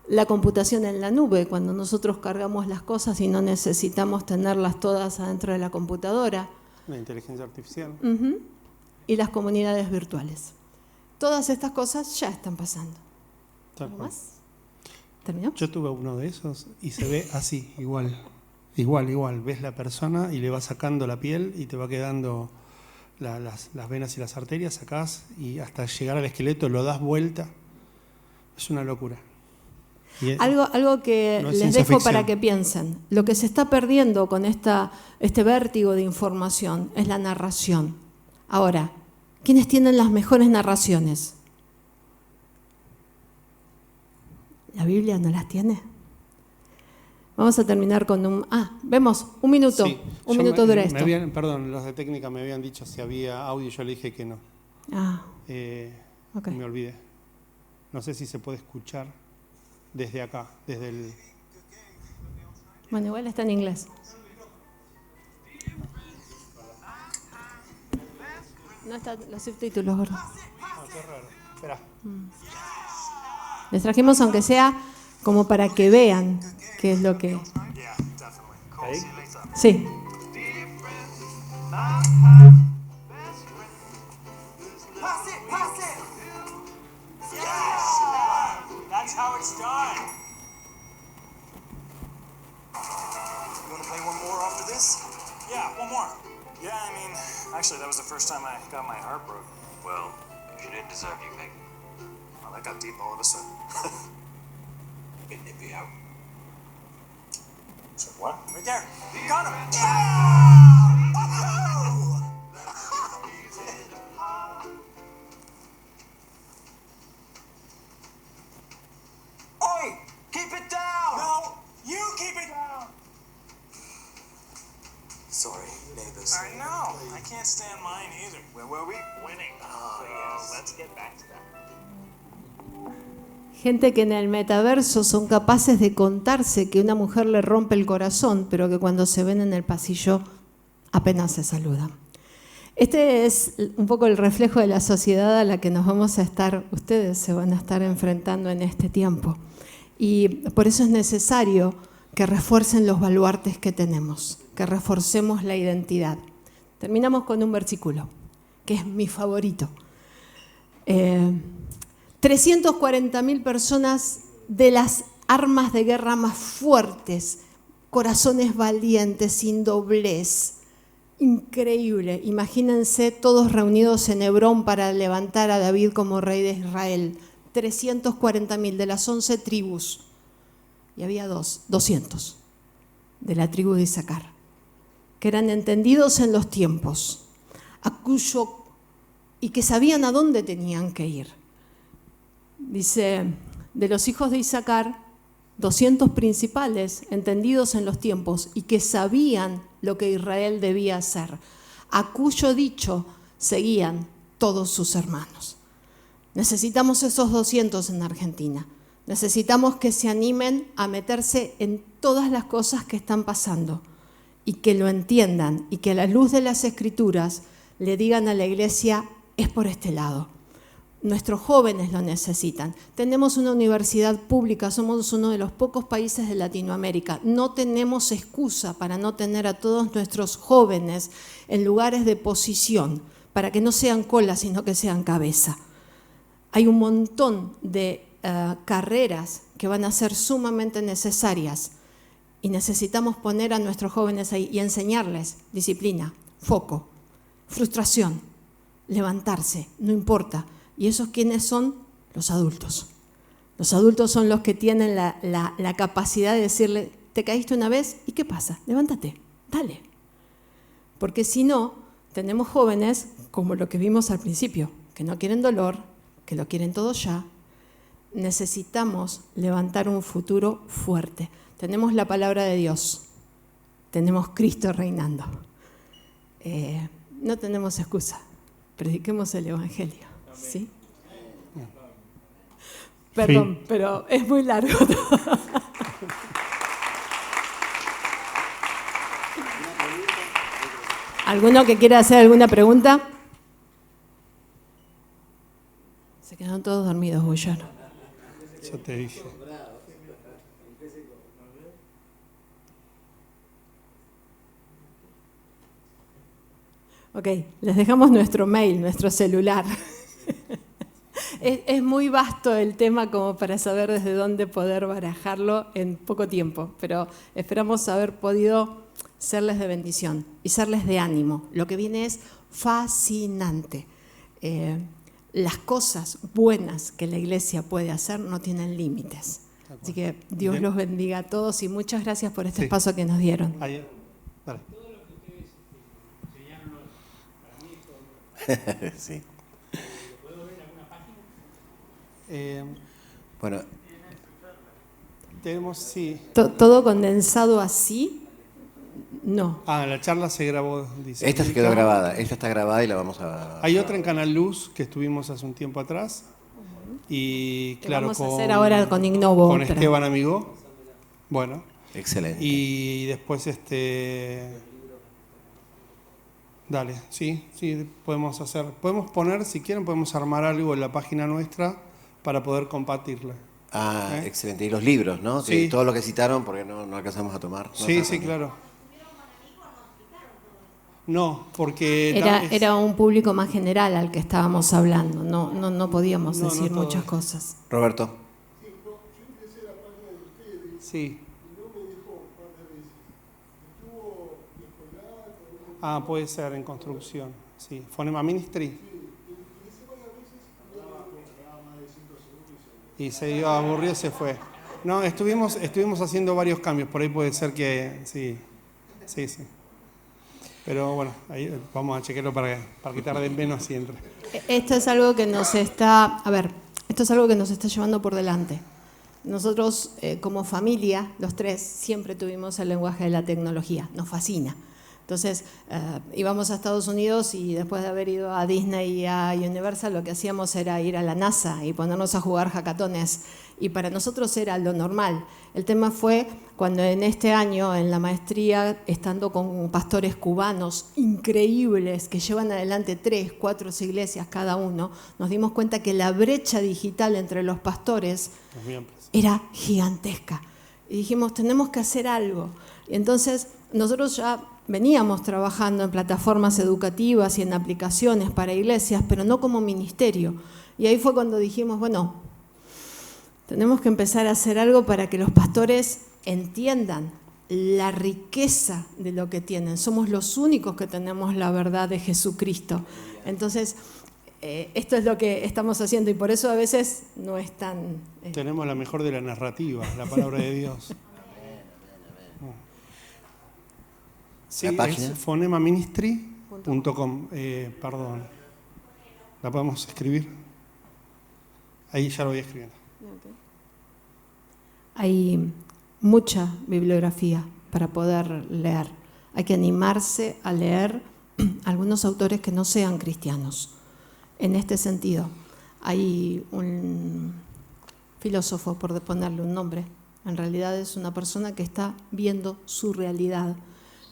La computación en la nube, cuando nosotros cargamos las cosas y no necesitamos tenerlas todas adentro de la computadora. La inteligencia artificial. Y las comunidades virtuales. Todas estas cosas ya están pasando. ¿Algo más? ¿Terminó? Yo tuve uno de esos y se ve así, igual. Igual. Ves la persona y le vas sacando la piel y te va quedando las venas y las arterias, sacás y hasta llegar al esqueleto lo das vuelta. Es una locura. Algo que no les dejo para que piensen. Lo que se está perdiendo con este vértigo de información es la narración. Ahora, ¿quiénes tienen las mejores narraciones? ¿La Biblia no las tiene? Vamos a terminar con vemos, un minuto. Sí, un minuto dura esto. Perdón, los de técnica me habían dicho si había audio, yo le dije que no. Okay. Me olvidé. No sé si se puede escuchar desde acá, desde el... Bueno, igual está en inglés. No están los subtítulos, gordo. Qué raro. Espera. Les trajimos, aunque sea como para que vean qué es lo que... ¿Ahí? Sí. That's how it's done. You want to play one more after this? Yeah, one more. Yeah, I mean, actually, that was the first time I got my heart broken. Well, you didn't deserve you, Peg. Well, that got deep all of a sudden. Get Nippy out. So what? Right there. You got him. Oi! Keep it down! No, you keep it down. Sorry, neighbors. I know. I can't stand mine either. Where were we? Winning. Oh, yes. Let's get back to that. Gente que en el metaverso son capaces de contarse que una mujer le rompe el corazón, pero que cuando se ven en el pasillo apenas se saludan. Este es un poco el reflejo de la sociedad a la que nos vamos a estar, ustedes se van a estar enfrentando en este tiempo. Y por eso es necesario que refuercen los baluartes que tenemos, que reforcemos la identidad. Terminamos con un versículo, que es mi favorito. 340.000 personas de las armas de guerra más fuertes, corazones valientes, sin doblez. Increíble. Imagínense todos reunidos en Hebrón para levantar a David como rey de Israel. 340.000 de las 11 tribus. Y había 200 de la tribu de Isaacar, que eran entendidos en los tiempos, y que sabían a dónde tenían que ir. Dice, de los hijos de Isaacar, 200 principales, entendidos en los tiempos y que sabían lo que Israel debía hacer, a cuyo dicho seguían todos sus hermanos. Necesitamos esos 200 en Argentina. Necesitamos que se animen a meterse en todas las cosas que están pasando y que lo entiendan y que a la luz de las Escrituras le digan a la iglesia, es por este lado. Nuestros jóvenes lo necesitan. Tenemos una universidad pública, somos uno de los pocos países de Latinoamérica. No tenemos excusa para no tener a todos nuestros jóvenes en lugares de posición, para que no sean cola, sino que sean cabeza. Hay un montón de carreras que van a ser sumamente necesarias y necesitamos poner a nuestros jóvenes ahí y enseñarles disciplina, foco, frustración, levantarse, no importa. ¿Y esos quiénes son? Los adultos. Los adultos son los que tienen la capacidad de decirle, te caíste una vez, ¿y qué pasa? Levántate, dale. Porque si no, tenemos jóvenes como lo que vimos al principio, que no quieren dolor, que lo quieren todo ya. Necesitamos levantar un futuro fuerte. Tenemos la palabra de Dios, tenemos Cristo reinando. No tenemos excusa, prediquemos el Evangelio. ¿Sí? Perdón, sí. Pero es muy largo todo. ¿Alguno que quiera hacer alguna pregunta? Se quedaron todos dormidos, Bullón. Yo te dije. Ok, les dejamos nuestro mail, nuestro celular. Es muy vasto el tema como para saber desde dónde poder barajarlo en poco tiempo, pero esperamos haber podido serles de bendición y serles de ánimo. Lo que viene es fascinante. Las cosas buenas que la iglesia puede hacer no tienen límites. Así que Dios los bendiga a todos y muchas gracias por este espacio que nos dieron. Vale. Sí. Bueno, tenemos, sí. ¿Todo condensado así? No. La charla se grabó, dice. Esta se quedó grabada, esta está grabada y la vamos a... Hay otra en Canal Luz que estuvimos hace un tiempo atrás. Y claro, vamos a hacer ahora con Ignovo. Con Esteban Amigo. Bueno. Excelente. Y después dale, sí, podemos hacer. Podemos poner, si quieren, podemos armar algo en la página nuestra para poder compartirla. Excelente. Y los libros, ¿no? Sí. Que todo lo que citaron, porque no alcanzamos a tomar. Sí, claro. No, porque... Era un público más general al que estábamos hablando. No podíamos decir muchas cosas. Roberto. Sí. Puede ser en construcción, sí. Fonema Ministry. Y se dio aburrido, se fue. No, estuvimos haciendo varios cambios, por ahí puede ser que sí. Pero bueno, ahí vamos a chequearlo para que tarde menos y entre. Esto es algo que nos está, esto es algo que nos está llevando por delante. Nosotros, como familia, los tres, siempre tuvimos el lenguaje de la tecnología, nos fascina. Entonces, íbamos a Estados Unidos y después de haber ido a Disney y a Universal, lo que hacíamos era ir a la NASA y ponernos a jugar hackatones. Y para nosotros era lo normal. El tema fue cuando en este año, en la maestría, estando con pastores cubanos increíbles que llevan adelante 3, 4 iglesias cada uno, nos dimos cuenta que la brecha digital entre los pastores era gigantesca. Y dijimos, tenemos que hacer algo. Y entonces, nosotros ya veníamos trabajando en plataformas educativas y en aplicaciones para iglesias, pero no como ministerio. Y ahí fue cuando dijimos, bueno, tenemos que empezar a hacer algo para que los pastores entiendan la riqueza de lo que tienen. Somos los únicos que tenemos la verdad de Jesucristo. Entonces, esto es lo que estamos haciendo y por eso a veces no es tan... Tenemos la mejor de la narrativa, la palabra de Dios. Sí, ¿la página? es fonemaministry.com. Perdón. ¿La podemos escribir? Ahí ya lo voy escribiendo. Hay mucha bibliografía para poder leer. Hay que animarse a leer algunos autores que no sean cristianos. En este sentido, hay un filósofo, por ponerle un nombre, en realidad es una persona que está viendo su realidad,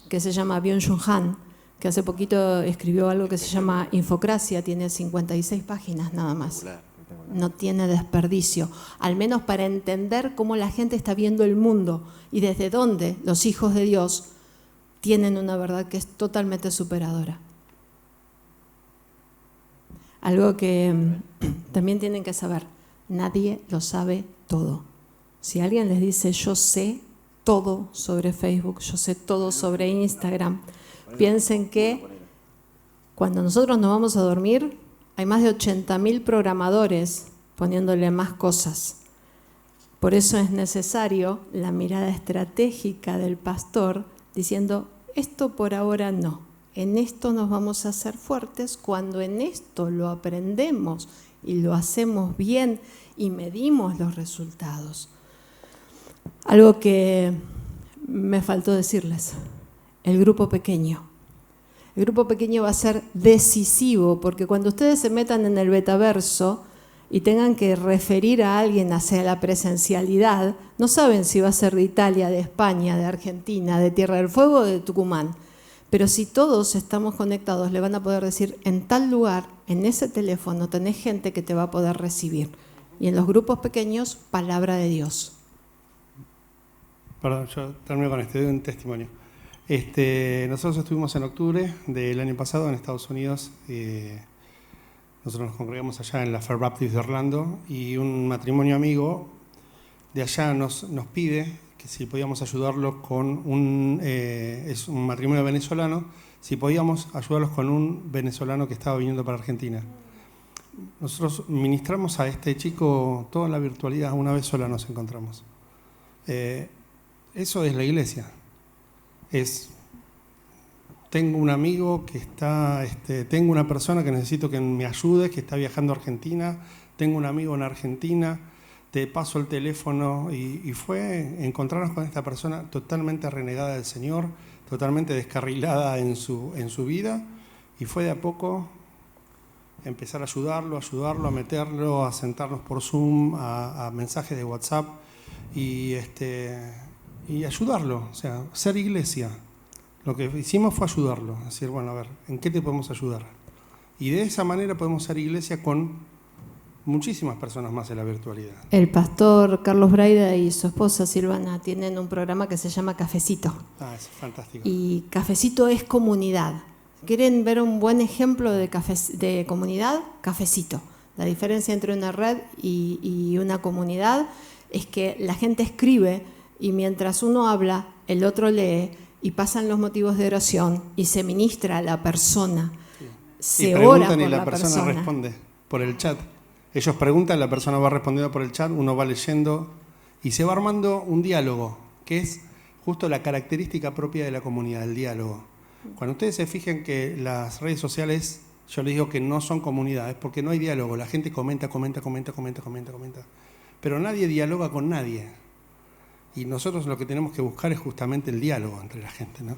que se llama Byung-Chul Han, que hace poquito escribió algo que se llama Infocracia, tiene 56 páginas nada más. No tiene desperdicio, al menos para entender cómo la gente está viendo el mundo y desde dónde los hijos de Dios tienen una verdad que es totalmente superadora. Algo que también tienen que saber, nadie lo sabe todo. Si alguien les dice yo sé todo sobre Facebook, yo sé todo sobre Instagram, piensen que cuando nosotros nos vamos a dormir, hay más de 80.000 programadores poniéndole más cosas. Por eso es necesario la mirada estratégica del pastor diciendo, esto por ahora no, en esto nos vamos a hacer fuertes cuando en esto lo aprendemos y lo hacemos bien y medimos los resultados. Algo que me faltó decirles, el grupo pequeño. El grupo pequeño va a ser decisivo, porque cuando ustedes se metan en el betaverso y tengan que referir a alguien hacia la presencialidad, no saben si va a ser de Italia, de España, de Argentina, de Tierra del Fuego o de Tucumán. Pero si todos estamos conectados, le van a poder decir, en tal lugar, en ese teléfono, tenés gente que te va a poder recibir. Y en los grupos pequeños, palabra de Dios. Perdón, yo termino con doy un testimonio. Nosotros estuvimos en octubre del año pasado en Estados Unidos. Nosotros nos congregamos allá en la Fair Baptist de Orlando y un matrimonio amigo de allá nos pide que si podíamos ayudarlo con es un matrimonio venezolano, si podíamos ayudarlos con un venezolano que estaba viniendo para Argentina. Nosotros ministramos a este chico toda la virtualidad, una vez sola nos encontramos. Eso es la iglesia. Tengo un amigo que está, tengo una persona que necesito que me ayude, que está viajando a Argentina, tengo un amigo en Argentina, te paso el teléfono y fue encontrarnos con esta persona totalmente renegada del Señor, totalmente descarrilada en su vida y fue de a poco empezar a ayudarlo, a meterlo, a sentarnos por Zoom, a mensajes de WhatsApp y ayudarlo, o sea, ser iglesia. Lo que hicimos fue ayudarlo, decir, bueno, a ver, ¿en qué te podemos ayudar? Y de esa manera podemos ser iglesia con muchísimas personas más en la virtualidad. El pastor Carlos Braida y su esposa Silvana tienen un programa que se llama Cafecito. Es fantástico. Y Cafecito es comunidad. ¿Quieren ver un buen ejemplo de comunidad? Cafecito. La diferencia entre una red y una comunidad es que la gente escribe y mientras uno habla, el otro lee y pasan los motivos de oración y se ministra a la persona, Y se ora preguntan por y la la persona persona. responde por el chat. Ellos preguntan, la persona va respondiendo por el chat, uno va leyendo y se va armando un diálogo, que es justo la característica propia de la comunidad, el diálogo. Cuando ustedes se fijen que las redes sociales, yo les digo que no son comunidades, porque no hay diálogo, la gente comenta, pero nadie dialoga con nadie. Y nosotros lo que tenemos que buscar es justamente el diálogo entre la gente, ¿no?